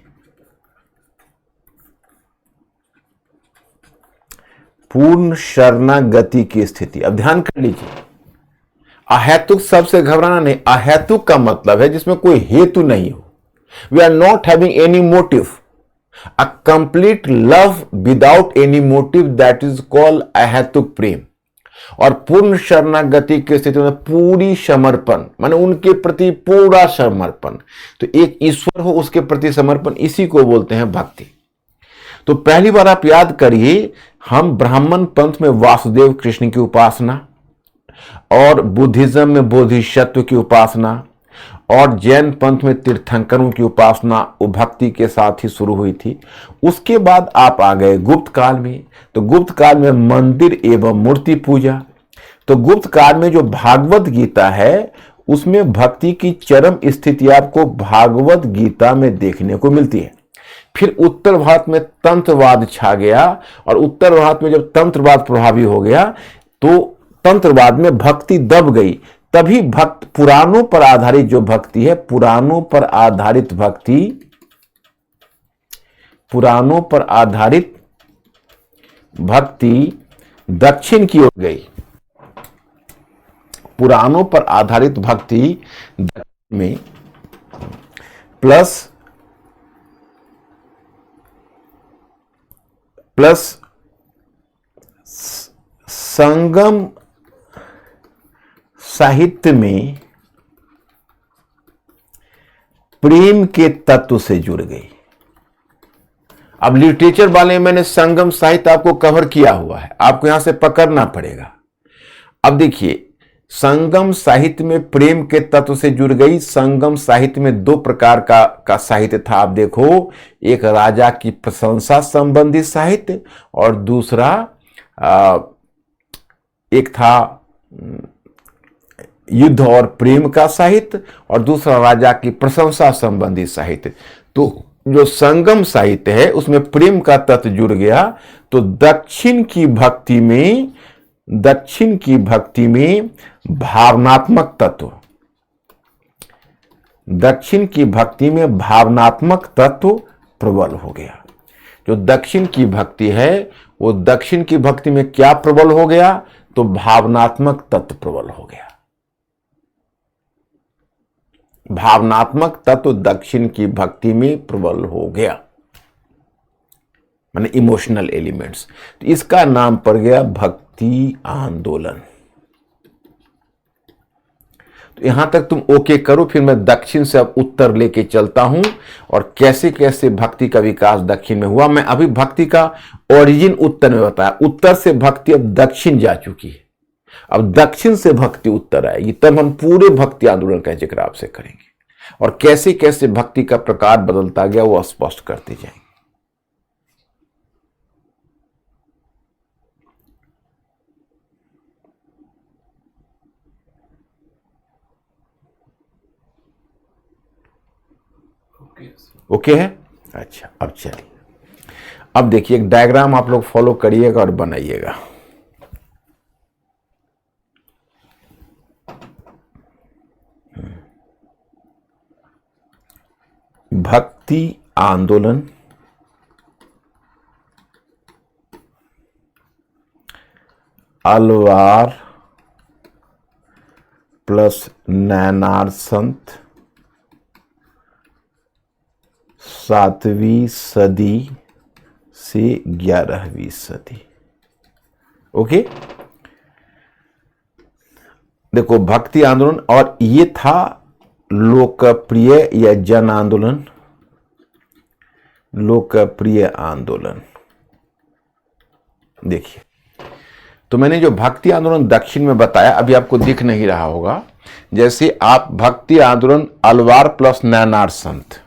पूर्ण शरणागति की स्थिति। अब ध्यान कर लीजिए, अहेतुक शब्द से घबराना नहीं। अहेतुक का मतलब है जिसमें कोई हेतु नहीं हो। We are not having any motive, a complete love without any motive, that is called अहेतुक प्रेम। और पूर्ण शरणागति की स्थिति में पूरी समर्पण, माने उनके प्रति पूरा समर्पण। तो एक ईश्वर हो उसके प्रति समर्पण, इसी को बोलते हैं भक्ति। तो तो पहली बार आप याद करिए, हम ब्राह्मण पंथ में वासुदेव कृष्ण की उपासना, और बुद्धिज्म में बोधिसत्व की उपासना, और जैन पंथ में तीर्थंकरों की उपासना वो भक्ति के साथ ही शुरू हुई थी। उसके बाद आप आ गए गुप्त काल में। तो गुप्त काल में मंदिर एवं मूर्ति पूजा। तो गुप्त काल में जो भागवत गीता है उसमें भक्ति की चरम स्थिति आपको भागवत गीता में देखने को मिलती है। फिर उत्तर भारत में तंत्रवाद छा गया, और उत्तर भारत में जब तंत्रवाद प्रभावी हो गया तो तंत्रवाद में भक्ति दब गई। तभी भक्त पुराणों पर आधारित जो भक्ति है, पुराणों पर आधारित भक्ति, पुराणों पर आधारित भक्ति दक्षिण की ओर गई। पुराणों पर आधारित भक्ति दक्षिण में, प्लस संगम साहित्य में प्रेम के तत्व से जुड़ गई। अब लिटरेचर वाले मैंने संगम साहित्य आपको कवर किया हुआ है, आपको यहां से पकड़ना पड़ेगा। अब देखिए, संगम साहित्य में प्रेम के तत्व से जुड़ गई। संगम साहित्य में दो प्रकार का साहित्य था, आप देखो, एक राजा की प्रशंसा संबंधी साहित्य, और दूसरा एक था युद्ध और प्रेम का साहित्य, और दूसरा राजा की प्रशंसा संबंधी साहित्य। तो जो संगम साहित्य है उसमें प्रेम का तत्व जुड़ गया। तो दक्षिण की भक्ति में भावनात्मक तत्व, दक्षिण की भक्ति में भावनात्मक तत्व प्रबल हो गया। जो दक्षिण की भक्ति है वो दक्षिण की भक्ति में क्या प्रबल हो गया? तो भावनात्मक तत्व प्रबल हो गया। भावनात्मक तत्व दक्षिण की भक्ति में प्रबल हो गया, माने इमोशनल एलिमेंट्स। तो इसका नाम पड़ गया भक्ति आंदोलन। तो यहां तक तुम ओके करो, फिर मैं दक्षिण से अब उत्तर लेके चलता हूं और कैसे कैसे भक्ति का विकास दक्षिण में हुआ। मैं अभी भक्ति का ओरिजिन उत्तर में बताया, उत्तर से भक्ति अब दक्षिण जा चुकी है, अब दक्षिण से भक्ति उत्तर आएगी, तब हम पूरे भक्ति आंदोलन का जिक्र आपसे करेंगे और कैसे कैसे भक्ति का प्रकार बदलता गया वो स्पष्ट करते जाएंगे। ओके है? अच्छा, अब चलिए, अब देखिए एक डायग्राम आप लोग फॉलो करिएगा और बनाइएगा। भक्ति आंदोलन अलवार प्लस नैनार संत 7वीं सदी से 11वीं सदी। ओके, देखो भक्ति आंदोलन, और ये था लोकप्रिय या जन आंदोलन, लोकप्रिय आंदोलन। देखिए, तो मैंने जो भक्ति आंदोलन दक्षिण में बताया अभी आपको दिख नहीं रहा होगा, जैसे आप भक्ति आंदोलन अलवार प्लस नैनार संत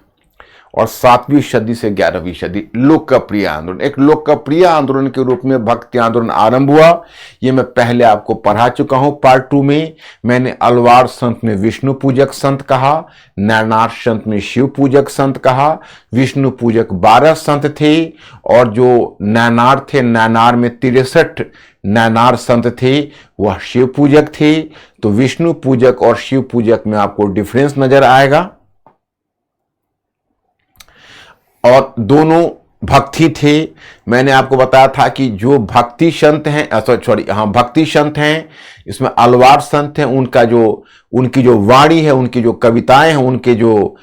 और 7वीं सदी से 11वीं सदी लोकप्रिय आंदोलन, एक लोकप्रिय आंदोलन के रूप में भक्ति आंदोलन आरंभ हुआ। ये मैं पहले आपको पढ़ा चुका हूं पार्ट 2 में। मैंने अलवार संत में विष्णु पूजक संत कहा, नैनार संत में शिव पूजक संत कहा। विष्णु पूजक 12 संत थे और जो नैनार थे, नैनार में 63 नैनार संत थे, वह शिव पूजक थे। तो विष्णु पूजक और शिव पूजक में आपको डिफरेंस नजर आएगा, और दोनों भक्ति थे। मैंने आपको बताया था कि जो भक्ति संत हैं, भक्ति संत हैं, इसमें अलवार संत हैं, उनका जो उनकी जो वाणी है, उनकी जो कविताएं हैं, उनके जो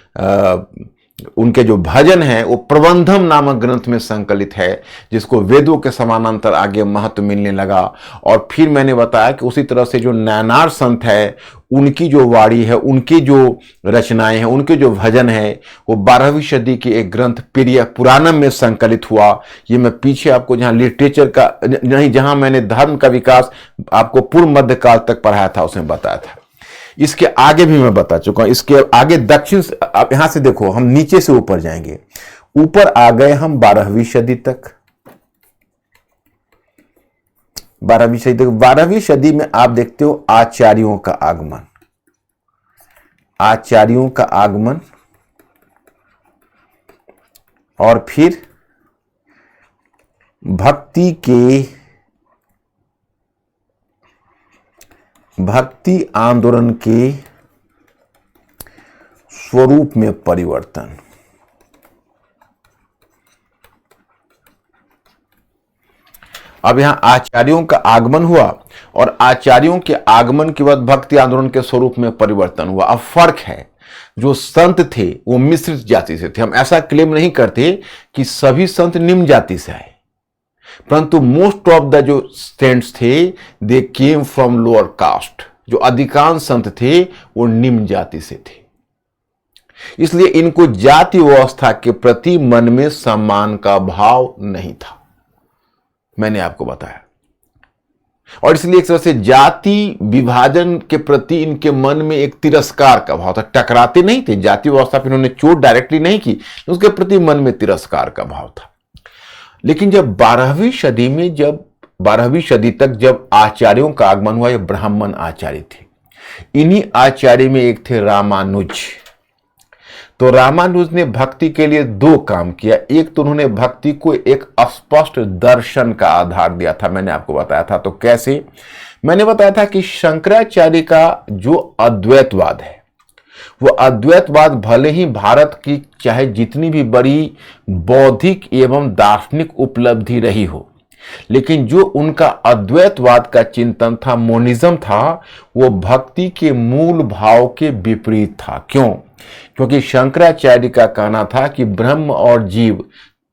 उनके जो भजन है वो प्रबंधम नामक ग्रंथ में संकलित है, जिसको वेदों के समानांतर आगे महत्व मिलने लगा। और फिर मैंने बताया कि उसी तरह से जो नैनार संत है, उनकी जो वाणी है, उनकी जो रचनाएं हैं, उनके जो भजन है, वो 12वीं सदी के एक ग्रंथ पेरिया पुराणम में संकलित हुआ। ये मैं पीछे आपको जहां लिटरेचर का नहीं, जहां मैंने धर्म का विकास आपको पूर्व मध्यकाल तक पढ़ाया था उसमें बताया था। इसके आगे भी मैं बता चुका हूं। इसके आगे दक्षिण, आप यहां से देखो, हम नीचे से ऊपर जाएंगे, ऊपर आ गए हम 12वीं सदी तक। 12वीं सदी तक, 12वीं सदी में आप देखते हो आचार्यों का आगमन, आचार्यों का आगमन, और फिर भक्ति आंदोलन के स्वरूप में परिवर्तन। अब यहां आचार्यों का आगमन हुआ, और आचार्यों के आगमन के बाद भक्ति आंदोलन के स्वरूप में परिवर्तन हुआ। अब फर्क है, जो संत थे वो मिश्रित जाति से थे। हम ऐसा क्लेम नहीं करते कि सभी संत निम्न जाति से आए, परंतु मोस्ट ऑफ द जो सेंट्स थे दे केम फ्रॉम लोअर कास्ट। जो अधिकांश संत थे वो निम्न जाति से थे, इसलिए इनको जाति व्यवस्था के प्रति मन में सम्मान का भाव नहीं था, मैंने आपको बताया। और इसलिए एक तरह से जाति विभाजन के प्रति इनके मन में एक तिरस्कार का भाव था। टकराते नहीं थे, जाति व्यवस्था पर इन्होंने चोट डायरेक्टली नहीं की, उसके प्रति मन में तिरस्कार का भाव था। लेकिन जब 12वीं सदी में, जब 12वीं सदी तक जब आचार्यों का आगमन हुआ, ये ब्राह्मण आचार्य थे। इन्हीं आचार्य में एक थे रामानुज। तो रामानुज ने भक्ति के लिए दो काम किया। एक तो उन्होंने भक्ति को एक स्पष्ट दर्शन का आधार दिया था, मैंने आपको बताया था। तो कैसे? मैंने बताया था कि शंकराचार्य का जो अद्वैतवाद है, वो अद्वैतवाद भले ही भारत की चाहे जितनी भी बड़ी बौद्धिक एवं दार्शनिक उपलब्धि रही हो, लेकिन जो उनका अद्वैतवाद का चिंतन था, मोनिज्म था, वो भक्ति के मूल भाव के विपरीत था। क्यों? क्योंकि शंकराचार्य का कहना था कि ब्रह्म और जीव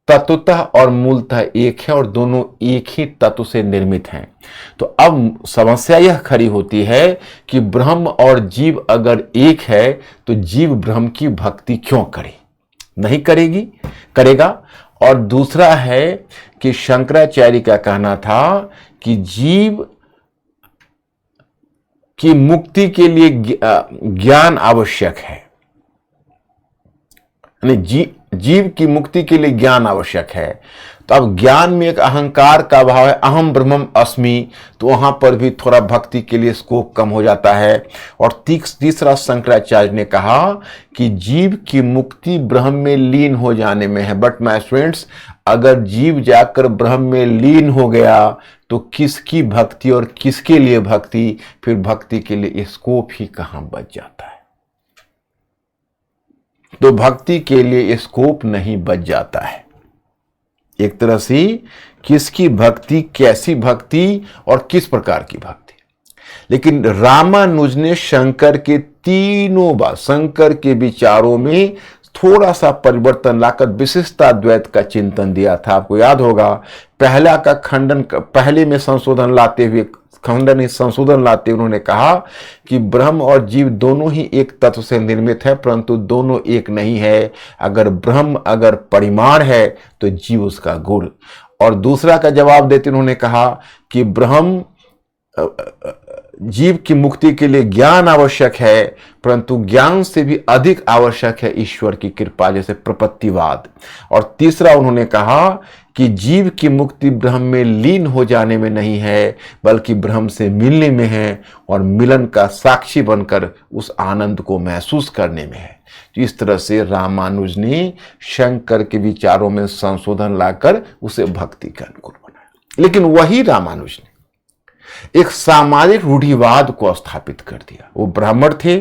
तत्वतः और मूलतः एक है, और दोनों एक ही तत्व से निर्मित हैं। तो अब समस्या यह खड़ी होती है कि ब्रह्म और जीव अगर एक है, तो जीव ब्रह्म की भक्ति क्यों करे? नहीं करेगी, करेगा। और दूसरा है कि शंकराचार्य का कहना था कि जीव की मुक्ति के लिए ज्ञान आवश्यक है, जीव की मुक्ति के लिए ज्ञान आवश्यक है। तो अब ज्ञान में एक अहंकार का भाव है, अहम ब्रह्मम अस्मि, तो वहां पर भी थोड़ा भक्ति के लिए स्कोप कम हो जाता है। और तीसरा शंकराचार्य ने कहा कि जीव की मुक्ति ब्रह्म में लीन हो जाने में है। बट माय स्टूडेंट्स, अगर जीव जाकर ब्रह्म में लीन हो गया तो किसकी भक्ति और किसके लिए भक्ति? फिर भक्ति के लिए स्कोप ही कहां बच जाता है। तो भक्ति के लिए स्कोप नहीं बच जाता है। एक तरह से किसकी भक्ति, कैसी भक्ति और किस प्रकार की भक्ति। लेकिन रामानुज ने शंकर के तीनों बार, शंकर के विचारों में थोड़ा सा परिवर्तन लाकर विशिष्टाद्वैत का चिंतन दिया था। आपको याद होगा, पहले में संशोधन लाते हुए उन्होंने कहा कि ब्रह्म और जीव दोनों ही एक तत्व से निर्मित है, परंतु दोनों एक नहीं है। अगर ब्रह्म अगर परिमाण है तो जीव उसका गुण। और दूसरा का जवाब देते उन्होंने कहा कि ब्रह्म जीव की मुक्ति के लिए ज्ञान आवश्यक है, परंतु ज्ञान से भी अधिक आवश्यक है ईश्वर की कृपा, जैसे प्रपत्तिवाद। और तीसरा उन्होंने कहा कि जीव की मुक्ति ब्रह्म में लीन हो जाने में नहीं है, बल्कि ब्रह्म से मिलने में है, और मिलन का साक्षी बनकर उस आनंद को महसूस करने में है। तो इस तरह से रामानुज ने शंकर के विचारों में संशोधन लाकर उसे भक्ति के अनुकूल बनाया। लेकिन वही रामानुज ने एक सामाजिक रूढ़िवाद को स्थापित कर दिया। वो ब्राह्मण थे,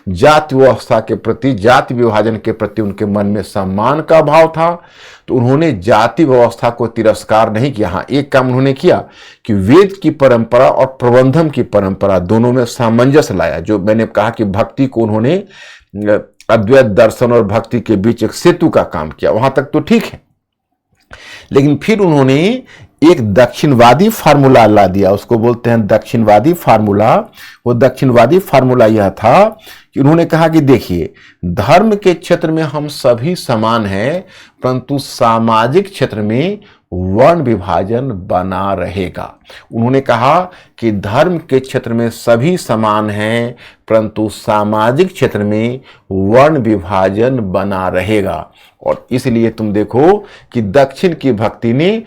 जाति व्यवस्था के प्रति, जाति विभाजन के प्रति उनके मन में सम्मान का भाव था, तो उन्होंने जाति व्यवस्था को तिरस्कार नहीं किया। हाँ, एक काम उन्होंने किया कि वेद की परंपरा और प्रबंधन की परंपरा दोनों में सामंजस्य लाया। जो मैंने कहा कि भक्ति को उन्होंने अद्वैत दर्शन और भक्ति के बीच एक सेतु का काम किया, वहां तक तो ठीक है। लेकिन फिर उन्होंने एक दक्षिणवादी फार्मूला ला दिया, उसको बोलते हैं दक्षिणवादी फार्मूला। वो दक्षिणवादी फार्मूला यह था कि उन्होंने कहा कि देखिए, धर्म के क्षेत्र में हम सभी समान हैं, परंतु सामाजिक क्षेत्र में वर्ण विभाजन बना रहेगा। उन्होंने कहा कि धर्म के क्षेत्र में सभी समान हैं, परंतु सामाजिक क्षेत्र में वर्ण विभाजन बना रहेगा। और इसलिए तुम देखो कि दक्षिण की भक्ति ने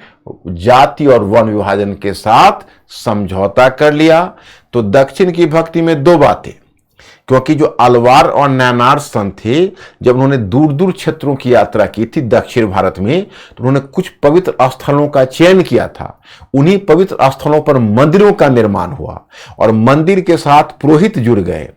जाति और वर्ण विभाजन के साथ समझौता कर लिया। तो दक्षिण की भक्ति में दो बातें, क्योंकि जो अलवार और नैनार संत थे, जब उन्होंने दूर दूर क्षेत्रों की यात्रा की थी दक्षिण भारत में, तो उन्होंने कुछ पवित्र स्थलों का चयन किया था। उन्हीं पवित्र स्थलों पर मंदिरों का निर्माण हुआ और मंदिर के साथ पुरोहित जुड़ गए।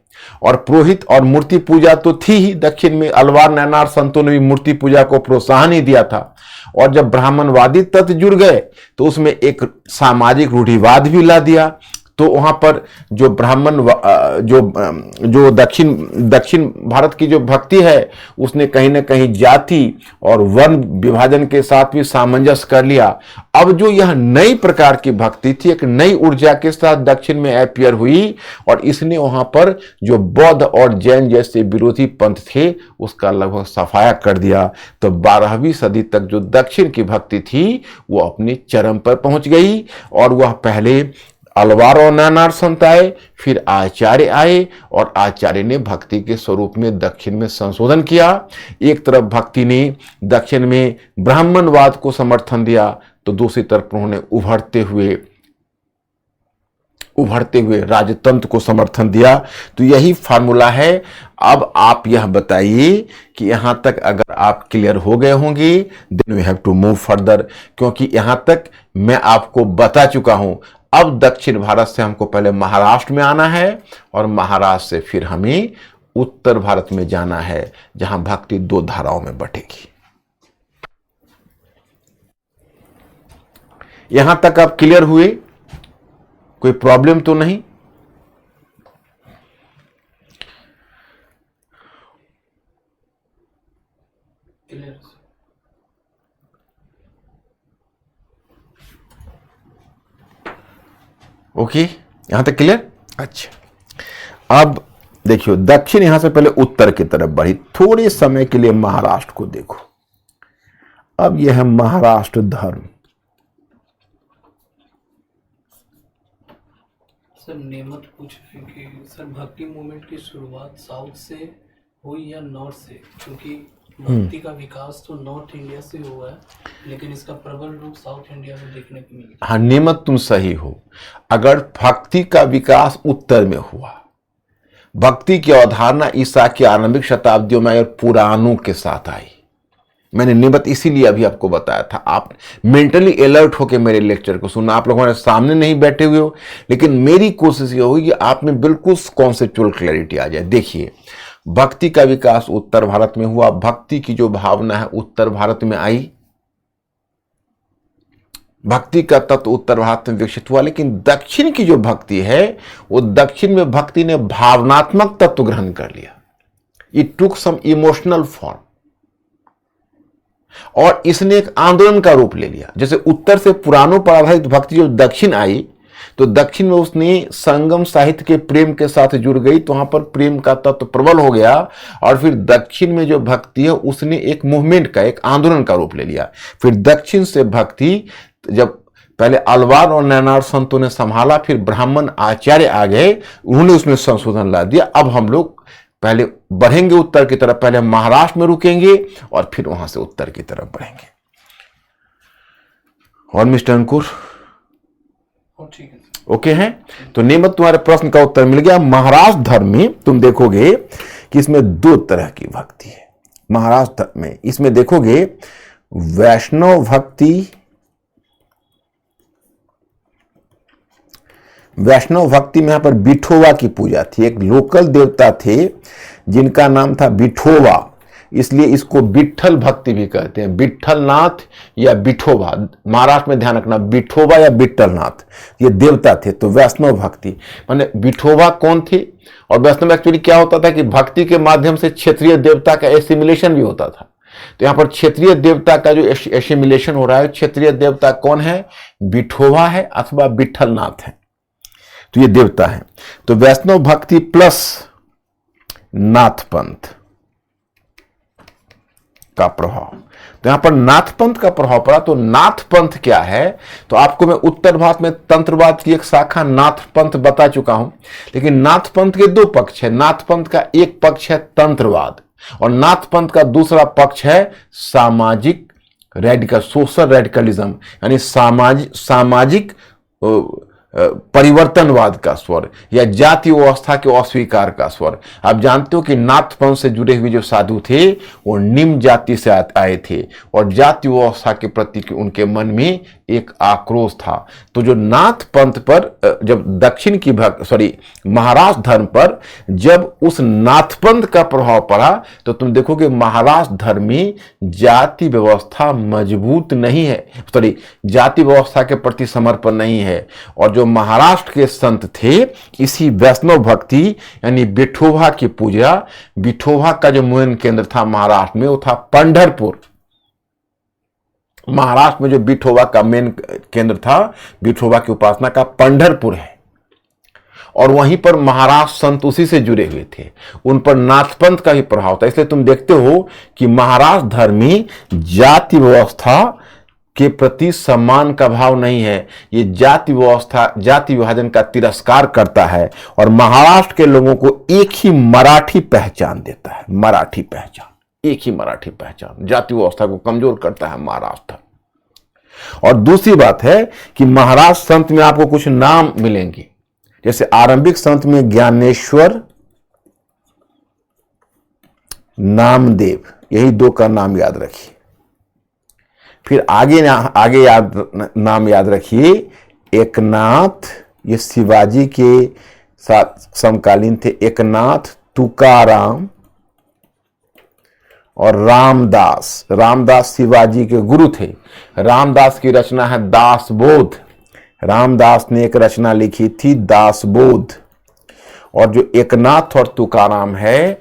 और पुरोहित और मूर्ति पूजा तो थी ही, दक्षिण में अलवार नैनार संतों ने भी मूर्ति पूजा को प्रोत्साहन ही दिया था। और जब ब्राह्मणवादी तत्व जुड़ गए तो उसमें एक सामाजिक रूढ़िवाद भी ला दिया। तो वहां पर जो ब्राह्मण जो दक्षिण भारत की जो भक्ति है, उसने कहीं ना कहीं जाति और वर्ण विभाजन के साथ भी सामंजस्य कर लिया। अब जो यह नई प्रकार की भक्ति थी, एक नई ऊर्जा के साथ दक्षिण में अपीयर हुई, और इसने वहां पर जो बौद्ध और जैन जैसे विरोधी पंथ थे उसका लगभग सफाया कर दिया। तो 12वीं सदी तक जो दक्षिण की भक्ति थी वो अपने चरम पर पहुंच गई। और वह पहले अलवार और नैनार संत आए, फिर आचार्य आए, और आचार्य ने भक्ति के स्वरूप में दक्षिण में संशोधन किया। एक तरफ भक्ति ने दक्षिण में ब्राह्मणवाद को समर्थन दिया, तो दूसरी तरफ उन्होंने उभरते हुए राजतंत्र को समर्थन दिया। तो यही फार्मूला है। अब आप यह बताइए कि यहां तक अगर आप क्लियर हो गए होंगे, then we have to move further, क्योंकि यहां तक मैं आपको बता चुका हूं। अब दक्षिण भारत से हमको पहले महाराष्ट्र में आना है, और महाराष्ट्र से फिर हमें उत्तर भारत में जाना है, जहां भक्ति दो धाराओं में बटेगी। यहां तक आप क्लियर हुए? कोई प्रॉब्लम तो नहीं? क्लियर। ओके, यहां तक क्लियर? अच्छा, अब देखियो, दक्षिण यहां से पहले उत्तर की तरफ बढ़ी। थोड़े समय के लिए महाराष्ट्र को देखो। अब यह है महाराष्ट्र धर्म। सर नेमत पूछ रहे हैं कि सर भक्ति मूवमेंट की शुरुआत साउथ से हुई या नॉर्थ से, क्योंकि भक्ति का विकास तो नॉर्थ इंडिया से हुआ है, लेकिन इसका प्रबल रूप साउथ इंडिया में देखने को मिलता है। हाँ, नेमत तुम सही हो। अगर भक्ति का विकास उत्तर में हुआ, भक्ति की अवधारणा ईसा की आरंभिक शताब्दियों में और पुराणों के साथ आई। मैंने नियमित इसीलिए अभी आपको बताया था, आप मेंटली अलर्ट होकर मेरे लेक्चर को सुनना। आप लोग हमारे सामने नहीं बैठे हुए हो, लेकिन मेरी कोशिश ये होगी कि आप में बिल्कुल कॉन्सेप्चुअल क्लैरिटी आ जाए। देखिए, भक्ति का विकास उत्तर भारत में हुआ, भक्ति की जो भावना है उत्तर भारत में आई, भक्ति का तत्व उत्तर भारत में विकसित हुआ। लेकिन दक्षिण की जो भक्ति है, वो दक्षिण में भक्ति ने भावनात्मक तत्व ग्रहण कर लिया। It took some emotional form, और इसने एक आंदोलन का रूप ले लिया। जैसे उत्तर से पुराणों पर आधारित भक्ति जो दक्षिण आई, तो दक्षिण में उसने संगम साहित्य के प्रेम के साथ जुड़ गई, तो वहां पर प्रेम का तत्व प्रबल हो गया। और फिर दक्षिण में जो भक्ति है उसने एक मूवमेंट का, एक आंदोलन का रूप ले लिया। फिर दक्षिण से भक्ति जब पहले अलवार और नैनार संतों ने संभाला, फिर ब्राह्मण आचार्य आ गए, उन्होंने उसमें संशोधन ला दिया। अब हम लोग पहले बढ़ेंगे उत्तर की तरफ, पहले महाराष्ट्र में रुकेंगे और फिर वहां से उत्तर की तरफ बढ़ेंगे। और मिस्टर अंकुर ठीक है, ओके हैं? तो नेमत, तुम्हारे प्रश्न का उत्तर मिल गया। महाराष्ट्र धर्म में तुम देखोगे कि इसमें दो तरह की भक्ति है। महाराष्ट्र धर्म में इसमें देखोगे वैष्णव भक्ति, वैष्णव भक्ति में यहां पर विठोबा की पूजा थी। एक लोकल देवता थे जिनका नाम था विठोबा। इसलिए इसको विट्ठल भक्ति भी कहते हैं, विट्ठलनाथ या विठोबा। महाराष्ट्र में ध्यान रखना, विठोबा या विट्ठलनाथ ये देवता थे। तो वैष्णव भक्ति माने विठोबा कौन थी, और वैष्णव एक्चुअली क्या होता था कि भक्ति के माध्यम से क्षेत्रीय देवता का एसिमिलेशन भी होता था। तो यहां पर क्षेत्रीय देवता का जो एसिमिलेशन हो रहा है, क्षेत्रीय देवता कौन है, विठोबा है अथवा विट्ठलनाथ है, तो ये देवता है। तो वैष्णव भक्ति प्लस नाथ पंथ का प्रभाव, तो यहां पर नाथ पंथ का प्रभाव पड़ा। तो नाथ पंथ क्या है, तो आपको मैं उत्तर भारत में तंत्रवाद की एक शाखा नाथ पंथ बता चुका हूं, लेकिन नाथ पंथ के दो पक्ष है। नाथ पंथ का एक पक्ष है तंत्रवाद और नाथ पंथ का दूसरा पक्ष है सामाजिक रेडिकल, सोशल रेडिकलिज्म, यानी सामाजिक परिवर्तनवाद का स्वर या जाति व्यवस्था के अस्वीकार का स्वर। आप जानते हो कि नाथ पंथ से जुड़े हुए जो साधु थे वो निम्न जाति से आए थे और जाति व्यवस्था के प्रति उनके मन में एक आक्रोश था। तो जो नाथ पंथ पर जब दक्षिण की महाराष्ट्र धर्म पर जब उस नाथ पंथ का प्रभाव पड़ा, तो तुम देखोगे महाराष्ट्र धर्म में जाति व्यवस्था मजबूत नहीं है, जाति व्यवस्था के प्रति समर्पण नहीं है। और जो महाराष्ट्र के संत थे इसी वैष्णव भक्ति यानी विठोबा की पूजा, विठोबा का जो मूल केंद्र था महाराष्ट्र में वो था पंढरपुर। महाराष्ट्र में जो विठोबा का मेन केंद्र था, विठोबा की उपासना का पंढरपुर है, और वहीं पर महाराष्ट्र संत उसी से जुड़े हुए थे, उन पर नाथपंथ का भी प्रभाव था। इसलिए तुम देखते हो कि महाराष्ट्र धर्म में जाति व्यवस्था के प्रति सम्मान का भाव नहीं है, ये जाति व्यवस्था जाति विभाजन का तिरस्कार करता है और महाराष्ट्र के लोगों को एक ही मराठी पहचान देता है। मराठी पहचान, एक ही मराठी पहचान जाति व्यवस्था को कमजोर करता है महाराष्ट्र। और दूसरी बात है कि महाराष्ट्र संत में आपको कुछ नाम मिलेंगे, जैसे आरंभिक संत में ज्ञानेश्वर, नामदेव, यही दो का नाम याद रखिए। फिर आगे नाम याद रखिए, एकनाथ, ये शिवाजी के साथ समकालीन थे, एकनाथ, तुकाराम और रामदास। रामदास शिवाजी के गुरु थे। रामदास की रचना है दासबोध। रामदास ने एक रचना लिखी थी दासबोध। और जो एकनाथ और तुकाराम है,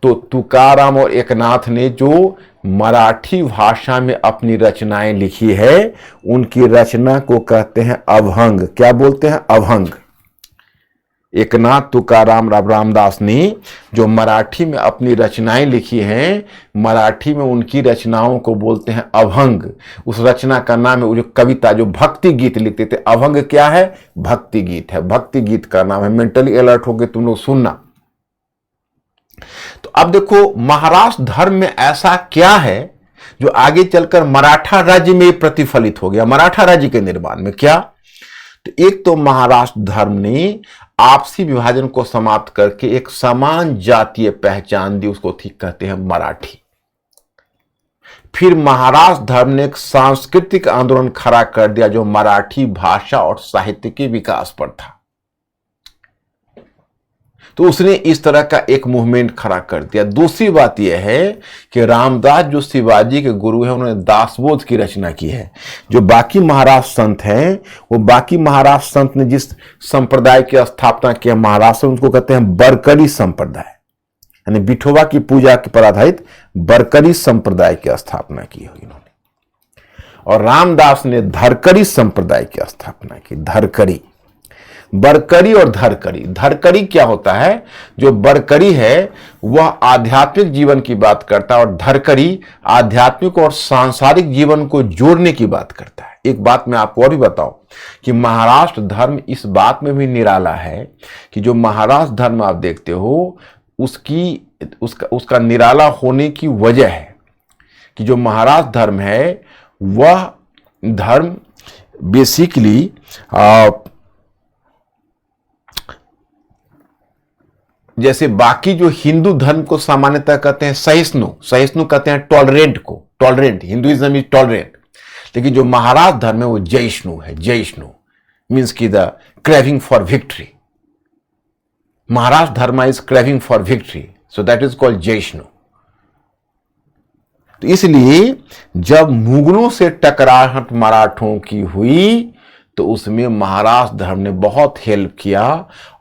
तो तुकाराम और एकनाथ ने जो मराठी भाषा में अपनी रचनाएं लिखी है, उनकी रचना को कहते हैं अभंग। क्या बोलते हैं? अभंग। एकनाथ, तुकाराम, रामदास ने जो मराठी में अपनी रचनाएं लिखी हैं, मराठी में उनकी रचनाओं को बोलते हैं अभंग। उस रचना का नाम है, वो जो कविता, जो भक्ति गीत लिखते थे। अभंग क्या है? भक्ति गीत है। भक्ति गीत का नाम है। मेंटली अलर्ट होकर तुम लोग सुनना। तो अब देखो महाराष्ट्र धर्म में ऐसा क्या है जो आगे चलकर मराठा राज्य में प्रतिफलित हो गया। मराठा राज्य के निर्माण में क्या, तो एक तो महाराष्ट्र धर्म ने आपसी विभाजन को समाप्त करके एक समान जातीय पहचान दी, उसको ठीक कहते हैं मराठी। फिर महाराष्ट्र धर्म ने एक सांस्कृतिक आंदोलन खड़ा कर दिया जो मराठी भाषा और साहित्य के विकास पर था। तो उसने इस तरह का एक मूवमेंट खड़ा कर दिया। दूसरी बात यह है कि रामदास जो शिवाजी के गुरु हैं, उन्होंने दासबोध की रचना की है। जो बाकी महाराष्ट्र संत हैं, वो बाकी महाराष्ट्र संत ने जिस संप्रदाय की स्थापना किया महाराष्ट्र, उसको कहते हैं बरकरी संप्रदाय, यानी विठोबा की पूजा पर आधारित बरकरी संप्रदाय की स्थापना की है इन्होंने। और रामदास ने धरकरी संप्रदाय की स्थापना की। धरकरी, बरकरी और धरकरी। धरकरी क्या होता है? जो बरकरी है वह आध्यात्मिक जीवन की बात करता है और धरकरी आध्यात्मिक और सांसारिक जीवन को जोड़ने की बात करता है। एक बात मैं आपको और भी बताऊं कि महाराष्ट्र धर्म इस बात में भी निराला है कि जो महाराष्ट्र धर्म आप देखते हो, उसका निराला होने की वजह है कि जो महाराष्ट्र धर्म है वह धर्म बेसिकली जैसे बाकी जो हिंदू धर्म को सामान्यतः कहते हैं सहिष्णु, सहिष्णु कहते हैं टॉलरेंट को, टॉलरेंट, हिंदुइज्म इज टॉलरेंट। लेकिन जो महाराष्ट्र धर्म है वो जयिष्णु है। जयिष्णु मीन्स की the craving for victory. Maharashtra dharma is craving for victory, so that is called जयिष्णु। तो इसलिए जब मुगलों से टकराहट मराठों की हुई तो उसमें महाराष्ट्र धर्म ने बहुत हेल्प किया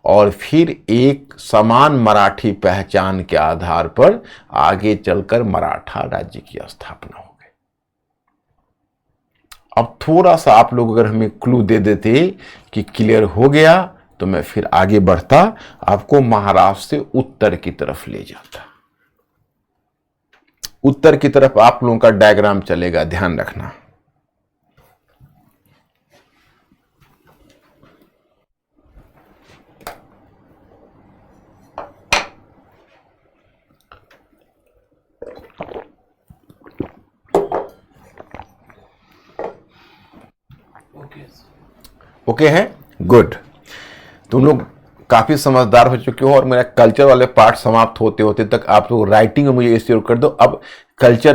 और फिर एक समान मराठी पहचान के आधार पर आगे चलकर मराठा राज्य की स्थापना हो गई। अब थोड़ा सा आप लोग अगर हमें क्लू दे देते कि क्लियर हो गया तो मैं फिर आगे बढ़ता, आपको महाराष्ट्र से उत्तर की तरफ ले जाता। उत्तर की तरफ आप लोगों का डायग्राम चलेगा, ध्यान रखना। ओके है, गुड। तुम लोग काफी समझदार हो चुके हो और मेरा कल्चर वाले पार्ट समाप्त होते होते तक आप लोग राइटिंग में मुझे श्योर कर दो। अब कल्चर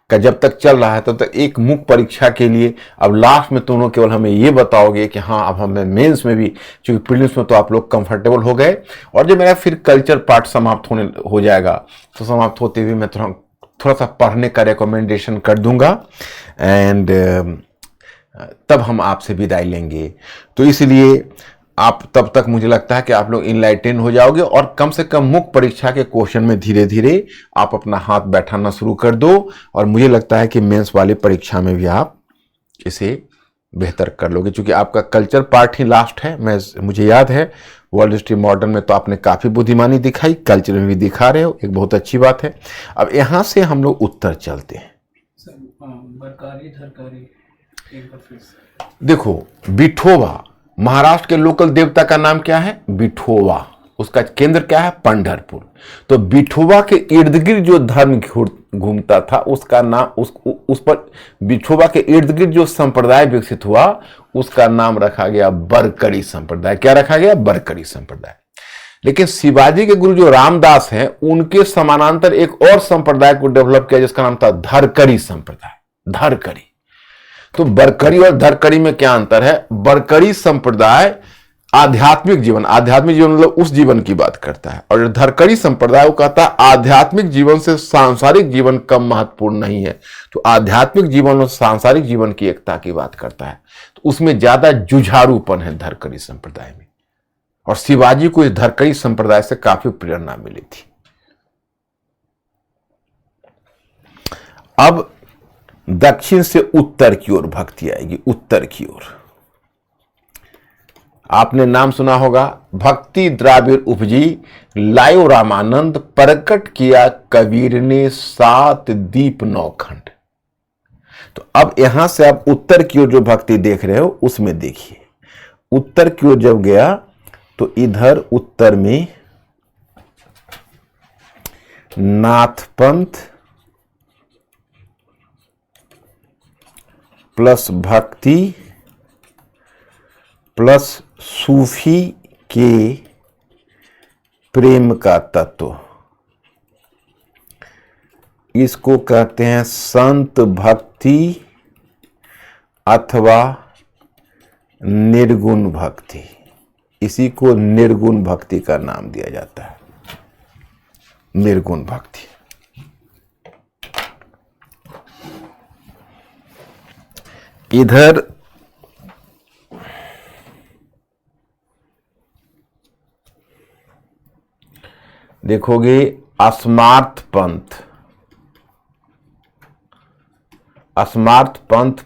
का जब तक चल रहा है तब तक एक मुख्य परीक्षा के लिए अब लास्ट में तुम लोग केवल हमें ये बताओगे कि हाँ अब हमें मेंस में भी, क्योंकि प्रीलिम्स में तो आप लोग कंफर्टेबल हो गए, और जब मेरा फिर कल्चर पार्ट समाप्त हो जाएगा तो समाप्त होते हुए मैं थोड़ा सा पढ़ने का रिकमेंडेशन कर दूंगा एंड तब हम आपसे विदाई लेंगे। तो इसलिए आप तब तक मुझे लगता है कि आप लोग इनलाइटेन हो जाओगे और कम से कम मुख्य परीक्षा के क्वेश्चन में धीरे धीरे आप अपना हाथ बैठाना शुरू कर दो, और मुझे लगता है कि मेंस वाली परीक्षा में भी आप इसे बेहतर कर लोगे, क्योंकि आपका कल्चर पार्ट ही लास्ट है। मुझे याद है वर्ल्ड हिस्ट्री मॉडर्न में तो आपने काफी बुद्धिमानी दिखाई, कल्चर में भी दिखा रहे हो, एक बहुत अच्छी बात है। अब यहां से हम लोग उत्तर चलते हैं। देखो, विठोबा महाराष्ट्र के लोकल देवता का नाम क्या है? विठोबा। उसका केंद्र क्या है? पंढरपुर। तो विठोबा के इर्द गिर्द जो धर्म घूमता था उसका नाम उस पर विठोबा के इर्द गिर्द जो संप्रदाय विकसित हुआ उसका नाम रखा गया बरकरी संप्रदाय। क्या रखा गया? बरकरी संप्रदाय। लेकिन शिवाजी के गुरु जो रामदास हैं उनके समानांतर एक और संप्रदाय को डेवलप किया जिसका नाम था धरकरी संप्रदाय। धरकरी। तो बरकरी और धरकरी में क्या अंतर है? बरकरी संप्रदाय आध्यात्मिक जीवन मतलब उस जीवन की बात करता है, और धरकरी संप्रदाय वो कहता है आध्यात्मिक जीवन से सांसारिक जीवन कम महत्वपूर्ण नहीं है। तो आध्यात्मिक जीवन और सांसारिक जीवन की एकता की बात करता है, तो उसमें ज्यादा जुझारूपन है धरकरी संप्रदाय में, और शिवाजी को इस धरकरी संप्रदाय से काफी प्रेरणा मिली थी। अब दक्षिण से उत्तर की ओर भक्ति आएगी। उत्तर की ओर आपने नाम सुना होगा, भक्ति द्राविड़ उपजी लायो रामानंद, प्रकट किया कबीर ने 7 दीप 9 खंड। तो अब यहां से आप उत्तर की ओर जो भक्ति देख रहे हो उसमें देखिए, उत्तर की ओर जब गया तो इधर उत्तर में नाथ पंथ प्लस भक्ति प्लस सूफी के प्रेम का तत्व, इसको कहते हैं संत भक्ति अथवा निर्गुण भक्ति। इसी को निर्गुण भक्ति का नाम दिया जाता है, निर्गुण भक्ति। इधर देखोगे अस्मार्थ पंथ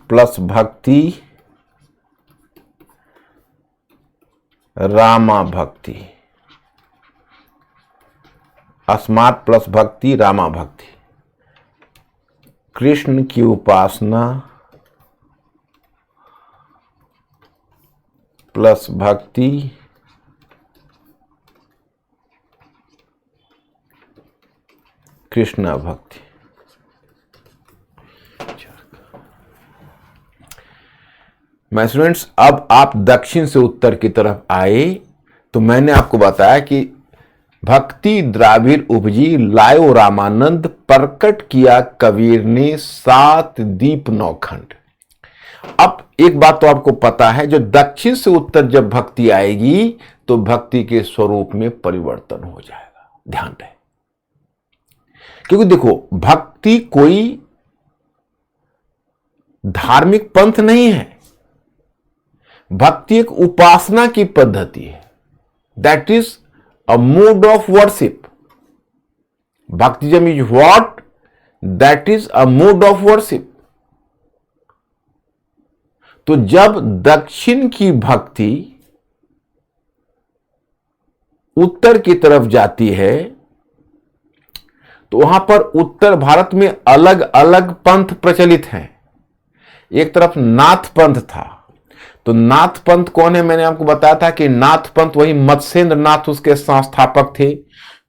प्लस भक्ति रामा भक्ति, अस्मार्थ प्लस भक्ति रामा भक्ति, कृष्ण की उपासना प्लस भक्ति कृष्णा भक्ति। मैं स्टूडेंट्स, अब आप दक्षिण से उत्तर की तरफ आए तो मैंने आपको बताया कि भक्ति द्राविड़ उपजी लायो रामानंद, प्रकट किया कबीर ने 7 दीप 9 खंड। अब एक बात तो आपको पता है, जो दक्षिण से उत्तर जब भक्ति आएगी तो भक्ति के स्वरूप में परिवर्तन हो जाएगा। ध्यान रहे, क्योंकि देखो भक्ति कोई धार्मिक पंथ नहीं है, भक्ति एक उपासना की पद्धति है। That is a mode of worship. Bhaktism is what? That is a mode of worship. तो जब दक्षिण की भक्ति उत्तर की तरफ जाती है तो वहां पर उत्तर भारत में अलग अलग पंथ प्रचलित हैं। एक तरफ नाथ पंथ था, तो नाथ पंथ कौन है? मैंने आपको बताया था कि नाथ पंथ वही मत्स्येंद्र नाथ उसके संस्थापक थे,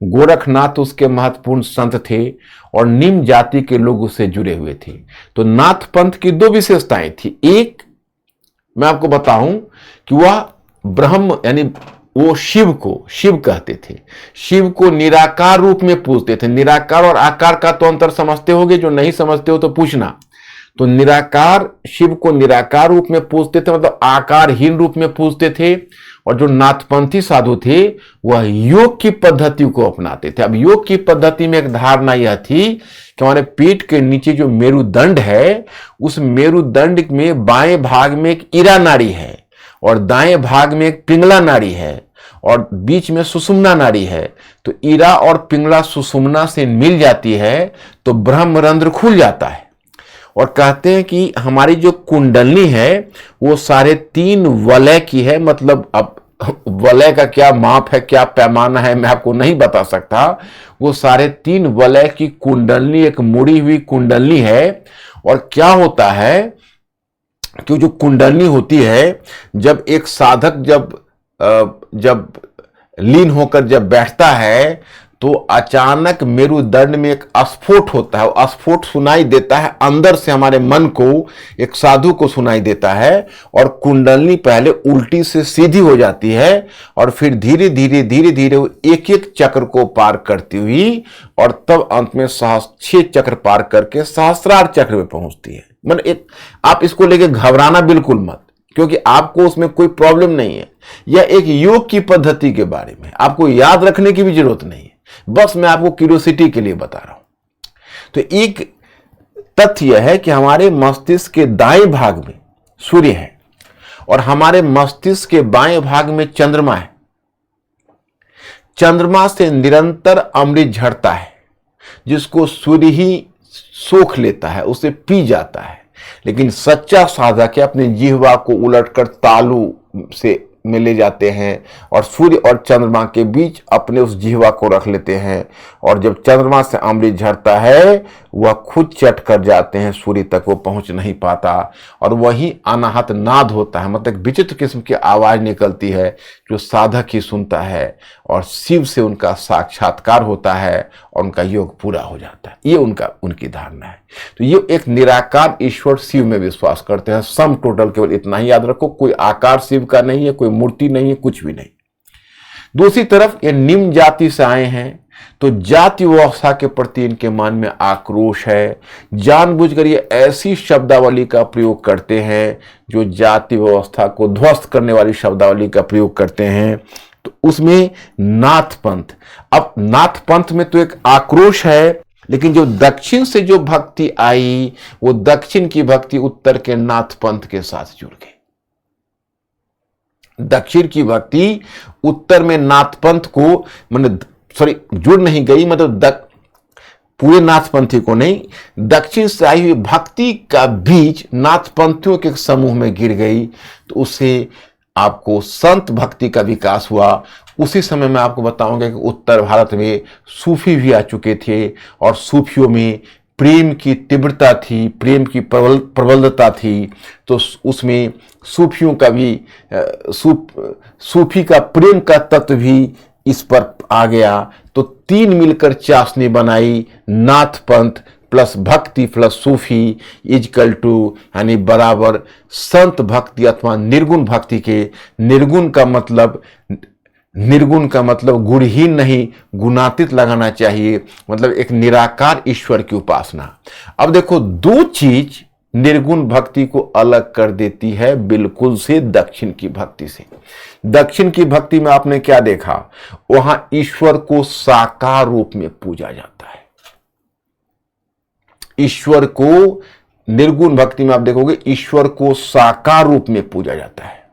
गोरखनाथ उसके महत्वपूर्ण संत थे और निम्न जाति के लोग उससे जुड़े हुए थे। तो नाथ पंथ की दो विशेषताएं थी। एक, मैं आपको बताऊं कि वह ब्रह्म यानी वो शिव कहते थे, शिव को निराकार रूप में पूजते थे। निराकार और आकार का तो अंतर समझते होगे, जो नहीं समझते हो तो पूछना। तो निराकार, शिव को निराकार रूप में पूजते थे, मतलब आकारहीन रूप में पूजते थे। और जो नाथपंथी साधु थे वह योग की पद्धति को अपनाते थे। अब योग की पद्धति में एक धारणा यह थी कि हमारे पेट के नीचे जो मेरुदंड है, उस मेरुदंड में बाएं भाग में एक ईरा नाड़ी है और दाएं भाग में एक पिंगला नाड़ी है और बीच में सुषुम्ना नाड़ी है। तो ईरा और पिंगला सुषुम्ना से मिल जाती है तो ब्रह्मरंध्र खुल जाता है। और कहते हैं कि हमारी जो कुंडलनी है वो 3.5 वलय की है। मतलब अब वलय का क्या माप है, क्या पैमाना है, मैं आपको नहीं बता सकता। वो 3.5 वलय की कुंडलनी एक मुड़ी हुई कुंडलनी है। और क्या होता है कि जो कुंडलनी होती है, जब एक साधक जब लीन होकर जब बैठता है तो अचानक मेरुदंड में एक स्फोट होता है। वो स्फोट सुनाई देता है अंदर से, हमारे मन को, एक साधु को सुनाई देता है। और कुंडलनी पहले उल्टी से सीधी हो जाती है और फिर धीरे धीरे वो एक एक चक्र को पार करती हुई और तब अंत में 6 चक्र पार करके सहस्रार चक्र में पहुंचती है। मतलब आप इसको लेके घबराना बिल्कुल मत, क्योंकि आपको उसमें कोई प्रॉब्लम नहीं है। यह एक योग की पद्धति के बारे में, आपको याद रखने की भी जरूरत नहीं है, बस मैं आपको क्यूरियोसिटी के लिए बता रहा हूं। तो एक तथ्य यह है कि हमारे मस्तिष्क के दाएं भाग में सूर्य है और हमारे मस्तिष्क के बाएं भाग में चंद्रमा है। चंद्रमा से निरंतर अमृत झरता है, जिसको सूर्य ही सोख लेता है, उसे पी जाता है। लेकिन सच्चा साधक है अपने जिह्वा को उलटकर तालू से में ले जाते हैं और सूर्य और चंद्रमा के बीच अपने उस जिह्वा को रख लेते हैं। और जब चंद्रमा से अमृत झरता है वह खुद चट कर जाते हैं, सूर्य तक वो पहुंच नहीं पाता। और वही अनाहत नाद होता है, मतलब विचित्र किस्म की आवाज निकलती है जो साधक ही सुनता है और शिव से उनका साक्षात्कार होता है और उनका योग पूरा हो जाता है। ये उनकी धारणा है। तो ये एक निराकार ईश्वर शिव में विश्वास करते हैं। सम टोटल केवल इतना ही याद रखो, कोई आकार शिव का नहीं है, कोई मूर्ति नहीं है, कुछ भी नहीं। दूसरी तरफ ये निम्न जाति से आए हैं तो जाति व्यवस्था के प्रति इनके मन में आक्रोश है। जानबूझकर ये ऐसी शब्दावली का प्रयोग करते हैं जो जाति व्यवस्था को ध्वस्त करने वाली शब्दावली का प्रयोग करते हैं। तो उसमें नाथ पंथ, अब नाथ पंथ में तो एक आक्रोश है, लेकिन जो दक्षिण से जो भक्ति आई वो दक्षिण की भक्ति उत्तर के नाथ पंथ के साथ जुड़ गई। दक्षिण की भक्ति उत्तर में नाथ पंथ को जुड़ नहीं गई, मतलब पूरे नाथपंथी को नहीं, दक्षिण से आई हुई भक्ति का बीज नाथपंथियों के समूह में गिर गई। तो उससे आपको संत भक्ति का विकास हुआ। उसी समय में आपको बताऊंगा कि उत्तर भारत में सूफी भी आ चुके थे और सूफियों में प्रेम की तीव्रता थी, प्रेम की प्रबलता थी। तो उसमें सूफियों का भी सूफी का प्रेम का तत्व भी इस पर आ गया। तो 3 मिलकर चाशनी बनाई, नाथ पंथ प्लस भक्ति प्लस सूफी इजकल टू यानी बराबर संत भक्ति अथवा निर्गुण भक्ति के। निर्गुण का मतलब गुणहीन नहीं, गुणातीत लगाना चाहिए, मतलब एक निराकार ईश्वर की उपासना। अब देखो, 2 चीज निर्गुण भक्ति को अलग कर देती है बिल्कुल से दक्षिण की भक्ति से। दक्षिण की भक्ति में आपने क्या देखा, वहां ईश्वर को साकार रूप में पूजा जाता है, ईश्वर को निर्गुण भक्ति में आप देखोगे ईश्वर को साकार रूप में पूजा जाता है,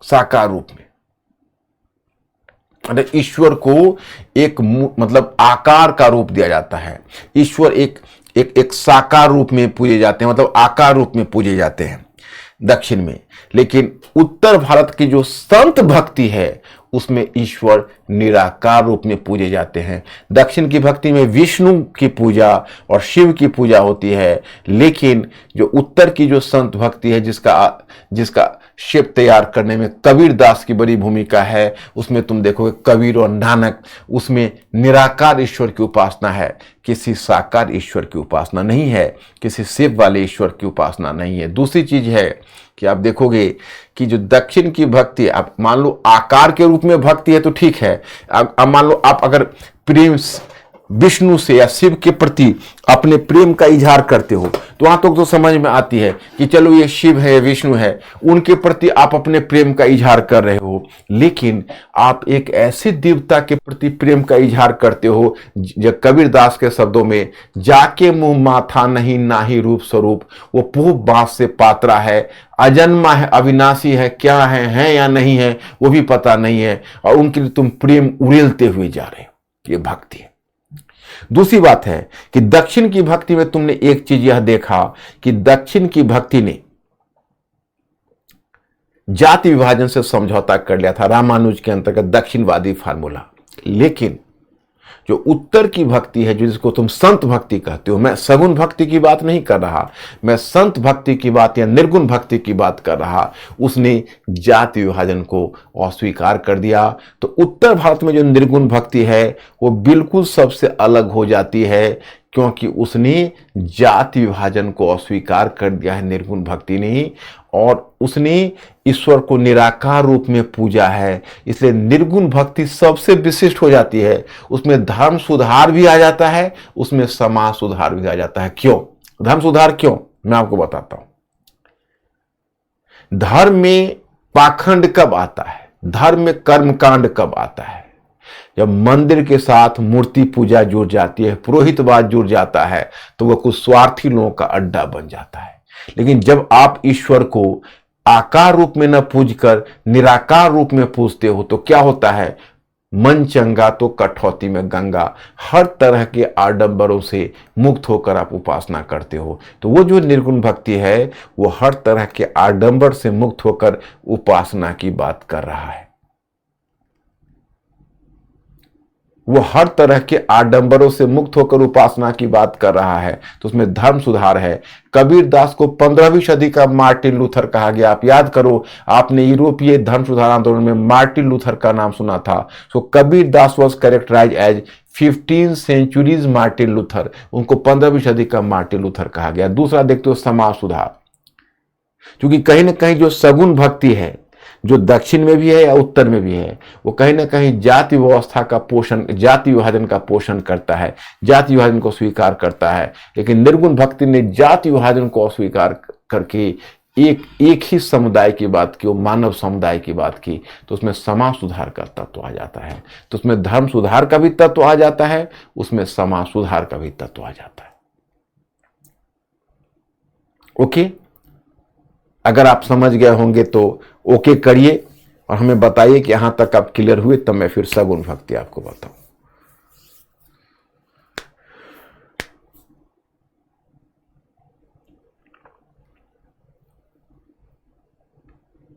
साकार रूप में। मतलब ईश्वर को एक मतलब आकार का रूप दिया जाता है। ईश्वर एक साकार रूप में पूजे जाते हैं, मतलब आकार रूप में पूजे जाते हैं दक्षिण में। लेकिन उत्तर भारत की जो संत भक्ति है उसमें ईश्वर निराकार रूप में पूजे जाते हैं। दक्षिण की भक्ति में विष्णु की पूजा और शिव की पूजा होती है, लेकिन जो उत्तर की जो संत भक्ति है जिसका शेप तैयार करने में कबीर दास की बड़ी भूमिका है, उसमें तुम देखोगे कबीर और नानक, उसमें निराकार ईश्वर की उपासना है, किसी साकार ईश्वर की उपासना नहीं है, किसी शेप वाले ईश्वर की उपासना नहीं है। दूसरी चीज है कि आप देखोगे कि जो दक्षिण की भक्ति, आप मान लो आकार के रूप में भक्ति है तो ठीक है। अब मान लो आप अगर प्रेम विष्णु से या शिव के प्रति अपने प्रेम का इजहार करते हो तो वहां तो समझ में आती है कि चलो ये शिव है, विष्णु है, उनके प्रति आप अपने प्रेम का इजहार कर रहे हो। लेकिन आप एक ऐसे देवता के प्रति प्रेम का इजहार करते हो जो कबीर दास के शब्दों में, जाके मुंह माथा नहीं नाही रूप स्वरूप, वो पूह बांस से पात्रा है, अजन्मा है, अविनाशी है, क्या है या नहीं है वो भी पता नहीं है, और उनके लिए तुम प्रेम उड़ेलते हुए जा रहे हो। ये भक्ति है। दूसरी बात है कि दक्षिण की भक्ति में तुमने एक चीज यह देखा कि दक्षिण की भक्ति ने जाति विभाजन से समझौता कर लिया था, रामानुज के अंतर्गत दक्षिणवादी फार्मूला। लेकिन जो उत्तर की भक्ति है, जो जिसको तुम संत भक्ति कहते हो, मैं सगुण भक्ति की बात नहीं कर रहा, मैं संत भक्ति की बात या निर्गुण भक्ति की बात कर रहा, उसने जाति विभाजन को अस्वीकार कर दिया। तो उत्तर भारत में जो निर्गुण भक्ति है वो बिल्कुल सबसे अलग हो जाती है, क्योंकि उसने जाति विभाजन को अस्वीकार कर दिया है निर्गुण भक्ति ने, और उसने ईश्वर को निराकार रूप में पूजा है। इसलिए निर्गुण भक्ति सबसे विशिष्ट हो जाती है। उसमें धर्म सुधार भी आ जाता है, उसमें समाज सुधार भी आ जाता है। क्यों धर्म सुधार? क्यों, मैं आपको बताता हूं। धर्म में पाखंड कब आता है, धर्म में कर्मकांड कब आता है? जब मंदिर के साथ मूर्ति पूजा जुड़ जाती है, पुरोहितवाद जुड़ जाता है, तो वह कुछ स्वार्थी लोगों का अड्डा बन जाता है। लेकिन जब आप ईश्वर को आकार रूप में न पूजकर निराकार रूप में पूजते हो तो क्या होता है? मन चंगा तो कठौती में गंगा। हर तरह के आडंबरों से मुक्त होकर आप उपासना करते हो। तो वो जो निर्गुण भक्ति है वो हर तरह के आडंबर से मुक्त होकर उपासना की बात कर रहा है। वो हर तरह के आडंबरों से मुक्त होकर उपासना की बात कर रहा है। तो उसमें धर्म सुधार है। कबीर दास को 15वीं सदी का मार्टिन लूथर कहा गया। आप याद करो, आपने यूरोपीय धर्म सुधार आंदोलन में मार्टिन लूथर का नाम सुना था। So Kabir Das was characterise as 15 centuries Martin Luther. उनको 15वीं सदी का मार्टिन लूथर कहा गया। दूसरा देखते हो समाज सुधार, क्योंकि कहीं ना कहीं जो सगुण भक्ति है, जो दक्षिण में भी है या उत्तर में भी है, वो कहीं ना कहीं जाति व्यवस्था का पोषण, जाति विभाजन का पोषण करता है, जाति विभाजन को स्वीकार करता है। लेकिन निर्गुण भक्ति ने जाति विभाजन को अस्वीकार करके एक ही समुदाय की बात की, वो मानव समुदाय की बात की। तो उसमें समाज सुधार का तत्व आ जाता है। तो उसमें धर्म सुधार का भी तत्व आ जाता है, उसमें समाज सुधार का भी तत्व आ जाता है। ओके, अगर आप समझ गए होंगे तो ओके करिए और हमें बताइए कि यहां तक आप क्लियर हुए, तब मैं फिर सगुण भक्ति आपको बताऊं।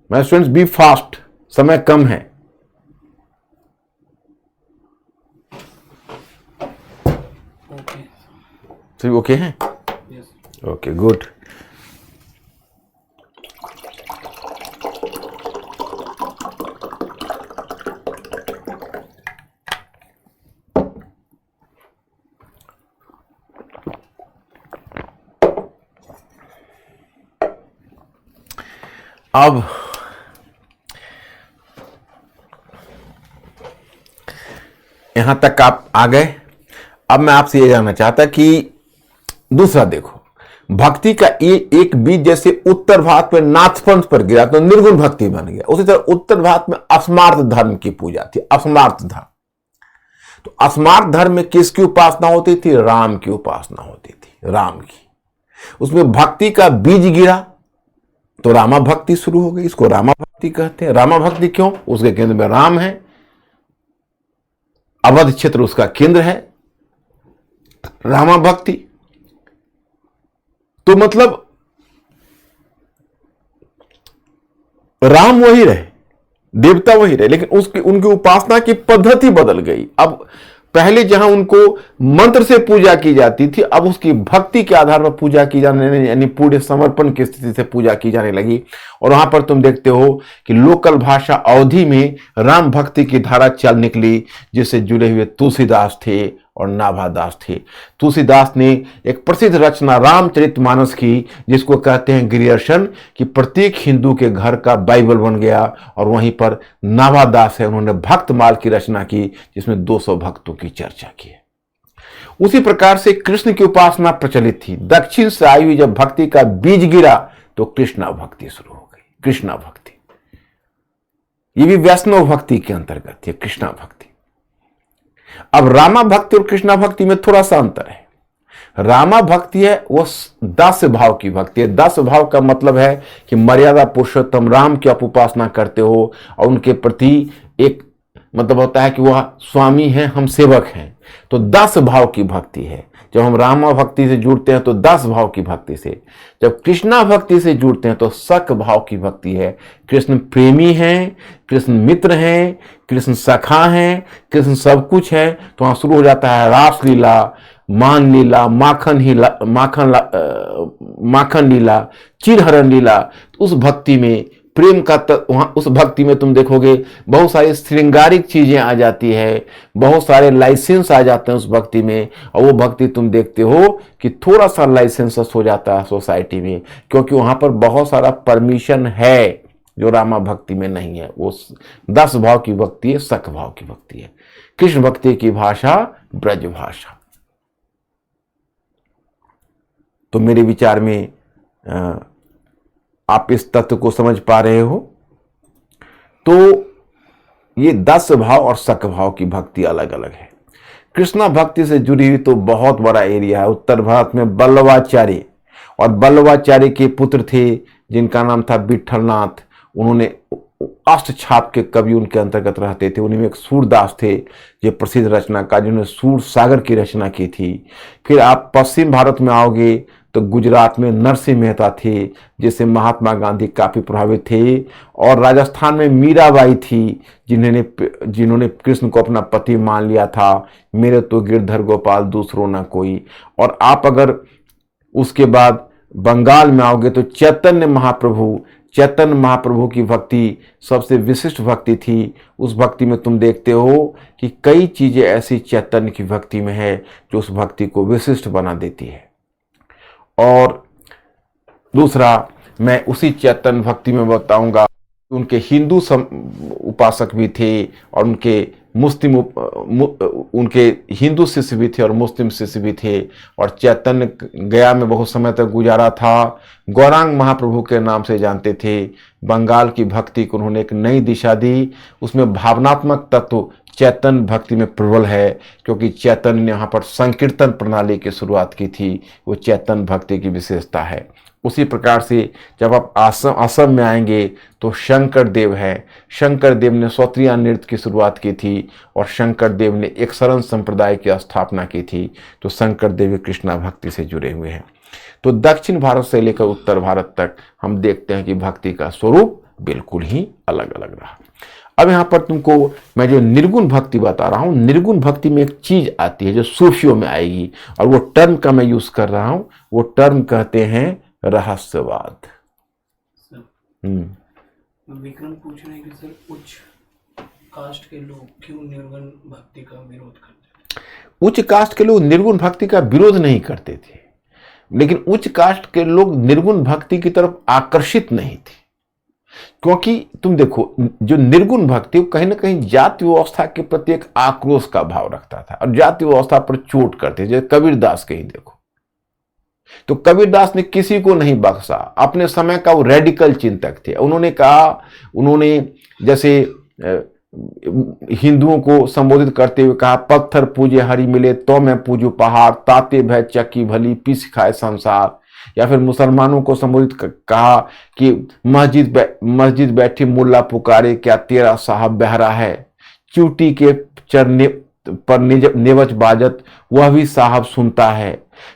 माय स्टूडेंट्स, बी फास्ट, समय कम है। सभी ओके हैं? Okay, good. अब यहां तक आप आ गए। अब मैं आपसे यह जानना चाहता कि दूसरा देखो, भक्ति का ये एक बीज जैसे उत्तर भारत में नाथपंथ पर गिरा तो निर्गुण भक्ति बन गया, उसी तरह उत्तर भारत में अस्मार्थ धर्म की पूजा थी, अस्मार्थ धर्म। तो अस्मार्थ धर्म में किसकी उपासना होती थी? राम की उपासना होती थी, राम की। उसमें भक्ति का बीज गिरा तो रामा भक्ति शुरू हो गई। इसको रामा भक्ति कहते हैं। रामा भक्ति क्यों? उसके केंद्र में राम है, अवध क्षेत्र उसका केंद्र है, रामा भक्ति। तो मतलब राम वही रहे, देवता वही रहे, लेकिन उनकी उपासना की पद्धति बदल गई। अब पहले जहां उनको मंत्र से पूजा की जाती थी, अब उसकी भक्ति के आधार पर पूजा की जाने, यानी पूरे समर्पण की स्थिति से पूजा की जाने लगी। और वहां पर तुम देखते हो कि लोकल भाषा अवधि में राम भक्ति की धारा चल निकली, जिससे जुड़े हुए तुलसीदास थे और नाभादास थे। तुलसीदास ने एक प्रसिद्ध रचना रामचरितमानस की, जिसको कहते हैं गिरिदर्शन, कि प्रत्येक हिंदू के घर का बाइबल बन गया। और वहीं पर नाभादास है, उन्होंने भक्तमाल की रचना की, जिसमें 200 भक्तों की चर्चा की है। उसी प्रकार से कृष्ण की उपासना प्रचलित थी। दक्षिण से आई हुई जब भक्ति का बीज गिरा तो कृष्णा भक्ति शुरू हो गई। कृष्णा भक्ति ये भी वैष्णव भक्ति के अंतर्गत है, कृष्णा भक्ति। अब रामा भक्ति और कृष्णा भक्ति में थोड़ा सा अंतर है। रामा भक्ति है वो दास्य भाव की भक्ति है। दास्य भाव का मतलब है कि मर्यादा पुरुषोत्तम राम की आप उपासना करते हो और उनके प्रति एक मतलब होता है कि वह स्वामी हैं, हम सेवक हैं। तो दास भाव की भक्ति है। जब हम रामा भक्ति से जुड़ते हैं तो दास भाव की भक्ति से, जब कृष्णा भक्ति से जुड़ते हैं तो सख भाव की भक्ति है। कृष्ण प्रेमी हैं, कृष्ण मित्र हैं, कृष्ण सखा हैं, कृष्ण सब कुछ है। तो वहां शुरू हो जाता है रासलीला, मान लीला, माखन लीला, चिरहरण लीला। तो उस भक्ति में प्रेम का वहां उस भक्ति में तुम देखोगे बहुत सारी श्रृंगारिक चीजें आ जाती है, बहुत सारे लाइसेंस आ जाते हैं उस भक्ति में। और वो भक्ति तुम देखते हो कि थोड़ा सा लाइसेंस हो जाता है सोसाइटी में, क्योंकि वहां पर बहुत सारा परमिशन है जो रामा भक्ति में नहीं है। वो दास भाव की भक्ति है, सख भाव की भक्ति है। कृष्ण भक्ति की भाषा ब्रज भाषा। तो मेरे विचार में आप इस तत्व को समझ पा रहे हो। तो ये दास भाव और सख भाव की भक्ति अलग अलग है। कृष्णा भक्ति से जुड़ी हुई तो बहुत बड़ा एरिया है। उत्तर भारत में बल्लवाचार्य, और बल्लवाचार्य के पुत्र थे जिनका नाम था विठलनाथ। उन्होंने अष्टछाप के कवि उनके अंतर्गत रहते थे। उन्हीं में एक सूरदास थे जो प्रसिद्ध रचनाकार, जिन्होंने सूर सागर की रचना की थी। फिर आप पश्चिम भारत में आओगे तो गुजरात में नरसिंह मेहता थे, जिससे महात्मा गांधी काफी प्रभावित थे। और राजस्थान में मीराबाई थी, जिन्होंने कृष्ण को अपना पति मान लिया था। मेरे तो गिरधर गोपाल दूसरों ना कोई। और आप अगर उसके बाद बंगाल में आओगे तो चैतन्य महाप्रभु की भक्ति सबसे विशिष्ट भक्ति थी। उस भक्ति में तुम देखते हो कि कई चीजें ऐसी चैतन्य की भक्ति में है जो उस भक्ति को विशिष्ट बना देती है। और दूसरा, मैं उसी चैतन्य भक्ति में बताऊंगा, उनके हिंदू उपासक भी थे और उनके हिंदू शिष्य भी थे और मुस्लिम शिष्य भी थे। और चैतन्य गया में बहुत समय तक गुजारा था। गौरांग महाप्रभु के नाम से जानते थे। बंगाल की भक्ति को उन्होंने एक नई दिशा दी। उसमें भावनात्मक तत्व चैतन्य भक्ति में प्रबल है, क्योंकि चैतन्य ने यहाँ पर संकीर्तन प्रणाली की शुरुआत की थी। वो चैतन्य भक्ति की विशेषता है। उसी प्रकार से जब आप असम में आएंगे तो शंकर देव है। शंकर देव ने सौत्रिया नृत्य की शुरुआत की थी और शंकर देव ने एक शरण संप्रदाय की स्थापना की थी। तो शंकर देव कृष्णा भक्ति से जुड़े हुए हैं। तो दक्षिण भारत से लेकर उत्तर भारत तक हम देखते हैं कि भक्ति का स्वरूप बिल्कुल ही अलग अलग रहा। अब यहाँ पर तुमको मैं जो निर्गुण भक्ति बता रहा हूँ, निर्गुण भक्ति में एक चीज आती है जो सूफियों में आएगी, और वो टर्म का मैं यूज कर रहा हूँ। वो टर्म कहते हैं रहस्यवाद। विक्रम पूछ रहे हैं कि सर उच्च कास्ट के लोग क्यों निर्गुण भक्ति का विरोध करते हैं? उच्च कास्ट के लोग निर्गुण भक्ति का विरोध नहीं करते थे, लेकिन उच्च कास्ट के लोग निर्गुण भक्ति की तरफ आकर्षित नहीं थे। क्योंकि तुम देखो, जो निर्गुण भक्ति वो कहीं ना कहीं जाति व्यवस्था के प्रति एक आक्रोश का भाव रखता था और जाति व्यवस्था पर चोट करते। जैसे कबीरदास के ही देखो, तो कबीरदास ने किसी को नहीं बख्शा। अपने समय का वो रेडिकल चिंतक थे। उन्होंने जैसे हिंदुओं को संबोधित करते हुए कहा, पत्थर पूजे हरि मिले तो मैं पूजू पहाड़, ताते भय चक्की भली पीस खाए संसार। या फिर मुसलमानों को संबोधित कहा कि मस्जिद बैठी मुल्ला पुकारे, क्या तेरा साहब बहरा है, चूटी के चरने पर नेवज बाजत, वह भी साहब सुनता है।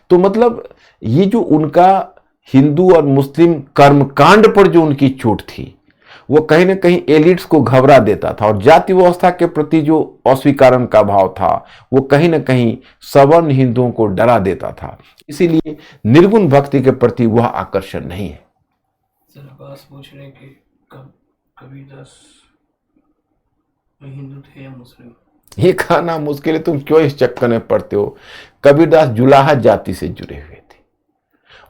तो मतलब ये जो उनका हिंदू और मुस्लिम कर्मकांड पर जो उनकी चोट थी, वो कहीं ना कहीं एलिट्स को घबरा देता था, और जाति व्यवस्था के प्रति जो अस्वीकरण का भाव था वो कहीं ना कहीं सवर्ण हिंदुओं को डरा देता था। इसीलिए निर्गुण भक्ति के प्रति वह आकर्षण नहीं है। सर बात पूछने की, कबीरदास हिंदू थे या मुस्लिम? ये कहना मुश्किल है, तुम क्यों इस चक्कर में पड़ते हो। कबीरदास जुलाहा जाति से जुड़े हुए थे,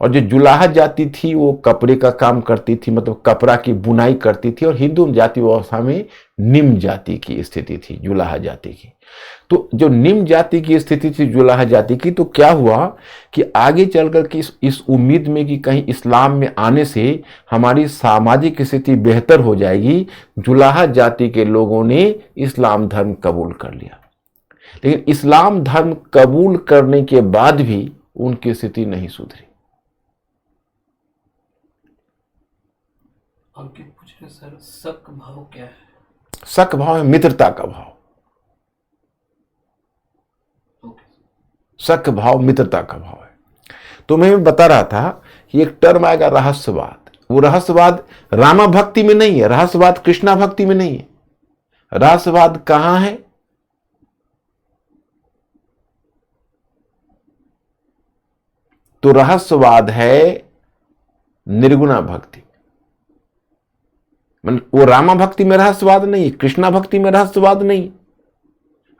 और जो जुलाहा जाति थी वो कपड़े का काम करती थी, मतलब कपड़ा की बुनाई करती थी, और हिंदू जाति व्यवस्था में निम्न जाति की स्थिति थी जुलाहा जाति की। तो जो निम्न जाति की स्थिति थी जुलाहा जाति की, तो क्या हुआ कि आगे चलकर के इस उम्मीद में कि कहीं इस्लाम में आने से हमारी सामाजिक स्थिति बेहतर हो जाएगी, जुलाहा जाति के लोगों ने इस्लाम धर्म कबूल कर लिया। लेकिन इस्लाम धर्म कबूल करने के बाद भी उनकी स्थिति नहीं सुधरी। अंकित पूछ रहे सर, शक भाव क्या है? शक भाव है मित्रता का भाव। शक भाव मित्रता का भाव है। तो मैं बता रहा था कि एक टर्म आएगा रहस्यवाद। वो रहस्यवाद रामा भक्ति में नहीं है, रहस्यवाद कृष्णा भक्ति में नहीं है। रहस्यवाद कहां है? तो रहस्यवाद है निर्गुणा भक्ति। वो रामा भक्ति में रहस्यवाद नहीं, कृष्णा भक्ति में रहस्यवाद नहीं।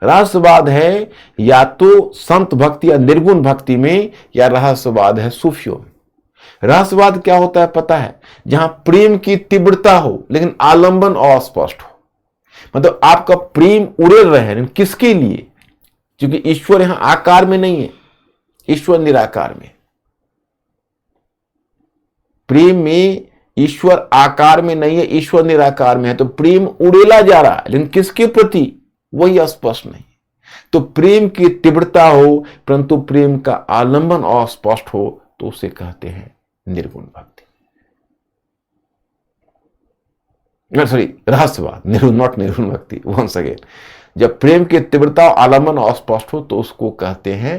रहस्यवाद है या तो संत भक्ति या निर्गुण भक्ति में, या रहस्यवाद है सूफियों में। रहस्यवाद क्या होता है पता है? जहां प्रेम की तीव्रता हो लेकिन आलंबन अस्पष्ट हो। मतलब आपका प्रेम उड़े रहे, किसके लिए? क्योंकि ईश्वर यहां आकार में नहीं है, ईश्वर निराकार में। प्रेम में ईश्वर आकार में नहीं है, ईश्वर निराकार में है। तो प्रेम उड़ेला जा रहा है, लेकिन किसके प्रति वही स्पष्ट नहीं। तो प्रेम की तीव्रता हो परंतु प्रेम का आलंबन अस्पष्ट हो, तो उसे कहते हैं निर्गुण भक्ति। सॉरी, रहस्यवाद, नॉट निर्गुण भक्ति, वंस अगेन। जब प्रेम की तीव्रता और आलंबन अस्पष्ट हो तो उसको कहते हैं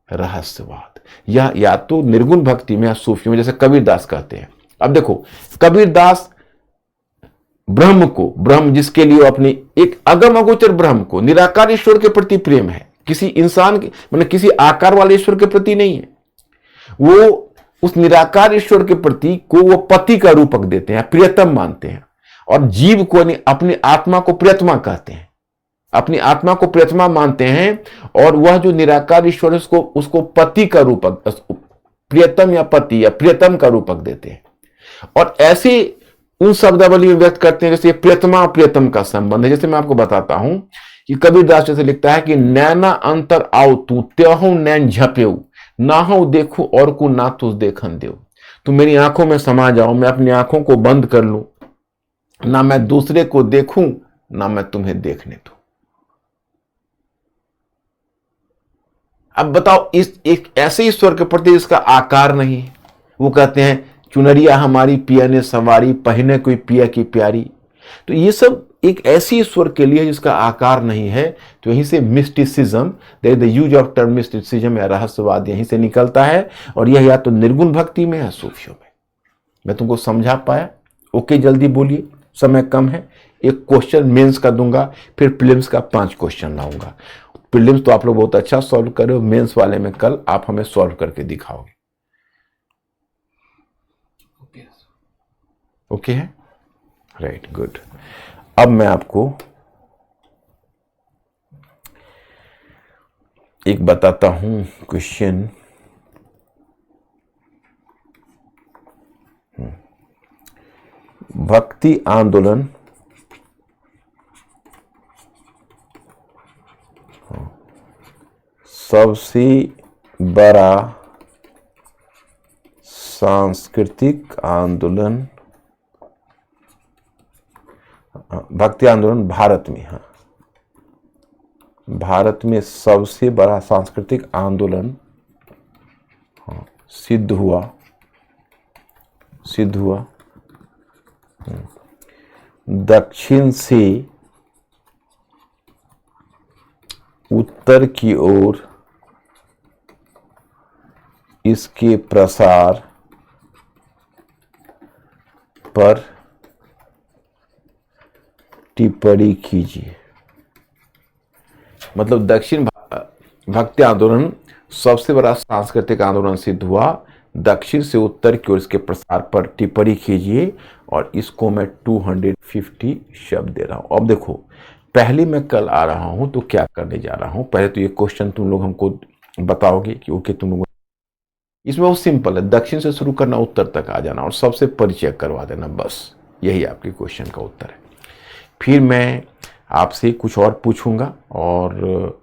रहस्यवाद। या तो निर्गुण भक्ति में या सूफी में, जैसे कबीरदास कहते हैं। अब देखो, कबीरदास ब्रह्म जिसके लिए अपने एक अगम अगोचर ब्रह्म को, निराकार ईश्वर के प्रति प्रेम है, किसी इंसान के मतलब किसी आकार वाले ईश्वर के प्रति नहीं है। वो उस निराकार ईश्वर के प्रति को वो पति का रूपक देते हैं, प्रियतम मानते हैं, और जीव को अपनी आत्मा को प्रियतमा कहते हैं, अपनी आत्मा को प्रियतमा मानते हैं। और वह जो निराकार ईश्वर है उसको पति का रूपक, प्रियतम या पति या प्रियतम का रूपक देते हैं। और ऐसे उन शब्दावली में व्यक्त करते हैं जैसे प्रियतमा प्रियतम का संबंध है। जैसे मैं आपको बताता हूं कि कबीरदास जैसे लिखता है कि नैना अंतर आओ तू त्यों नैन झपेऊ, ना हो देखू और को ना तुझ देखन देव। तुम मेरी आंखों में समा जाओ, मैं अपनी आंखों को बंद कर लूं, ना मैं दूसरे को देखूं ना मैं तुम्हें देखने दूं। अब बताओ, इस एक ऐसे ईश्वर के प्रति इसका आकार नहीं है। वो कहते हैं चुनरिया हमारी पिया ने सवारी, पहने कोई पिया की प्यारी। तो ये सब एक ऐसी ईश्वर के लिए जिसका आकार नहीं है। तो यहीं से mysticism, the use of term mysticism या रहस्यवाद यहीं से निकलता है। और यह या तो निर्गुण भक्ति में या सूफियों में। मैं तुमको समझा पाया? ओके, जल्दी बोलिए, समय कम है। एक क्वेश्चन मेंस का दूंगा, फिर प्रीलिम्स का 5 क्वेश्चन लाऊंगा। प्रीलिम्स तो आप लोग बहुत अच्छा सॉल्व कर रहे हो, मेंस वाले में कल आप हमें सॉल्व करके दिखाओगे। ओके है? Right, good. अब मैं आपको एक बताता हूं क्वेश्चन। भक्ति आंदोलन सबसे बड़ा सांस्कृतिक आंदोलन, भक्ति आंदोलन भारत में, हाँ, भारत में सबसे बड़ा सांस्कृतिक आंदोलन सिद्ध हुआ सिद्ध हुआ, दक्षिण से उत्तर की ओर इसके प्रसार पर टिप्पणी कीजिए। मतलब दक्षिण भक्ति आंदोलन सबसे बड़ा सांस्कृतिक आंदोलन सिद्ध हुआ, दक्षिण से उत्तर की ओर इसके प्रसार पर टिप्पणी कीजिए। और इसको मैं 250 शब्द दे रहा हूं। अब देखो, पहले मैं कल आ रहा हूं तो क्या करने जा रहा हूं, पहले तो ये क्वेश्चन तुम लोग हमको बताओगे कि ओके तुम लोग, इसमें बहुत सिंपल है, दक्षिण से शुरू करना, उत्तर तक आ जाना और सबसे परिचय करवा देना, बस यही आपके क्वेश्चन का उत्तर है। फिर मैं आपसे कुछ और पूछूंगा और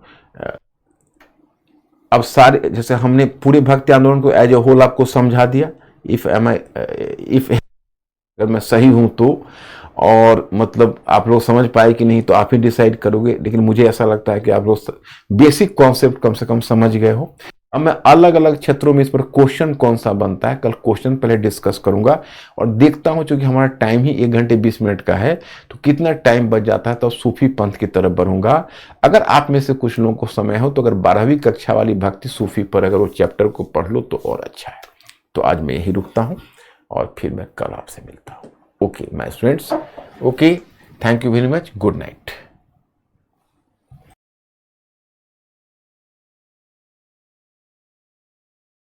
अब सारे, जैसे हमने पूरे भक्ति आंदोलन को एज ए होल आपको समझा दिया, इफ अगर मैं सही हूं तो, और मतलब आप लोग समझ पाए कि नहीं तो आप ही डिसाइड करोगे, लेकिन मुझे ऐसा लगता है कि आप लोग बेसिक कॉन्सेप्ट कम से कम समझ गए हो। अब मैं अलग अलग क्षेत्रों में इस पर क्वेश्चन कौन सा बनता है, कल क्वेश्चन पहले डिस्कस करूंगा और देखता हूं, चूंकि हमारा टाइम ही 1 घंटे 20 मिनट का है, तो कितना टाइम बच जाता है तो सूफी पंथ की तरफ बढ़ूंगा। अगर आप में से कुछ लोगों को समय हो तो अगर 12वीं कक्षा वाली भक्ति सूफी पर अगर वो चैप्टर को पढ़ लो तो और अच्छा है। तो आज मैं यही रुकता हूं और फिर मैं कल आपसे मिलता हूं। Okay my students, okay, thank you very much, good night.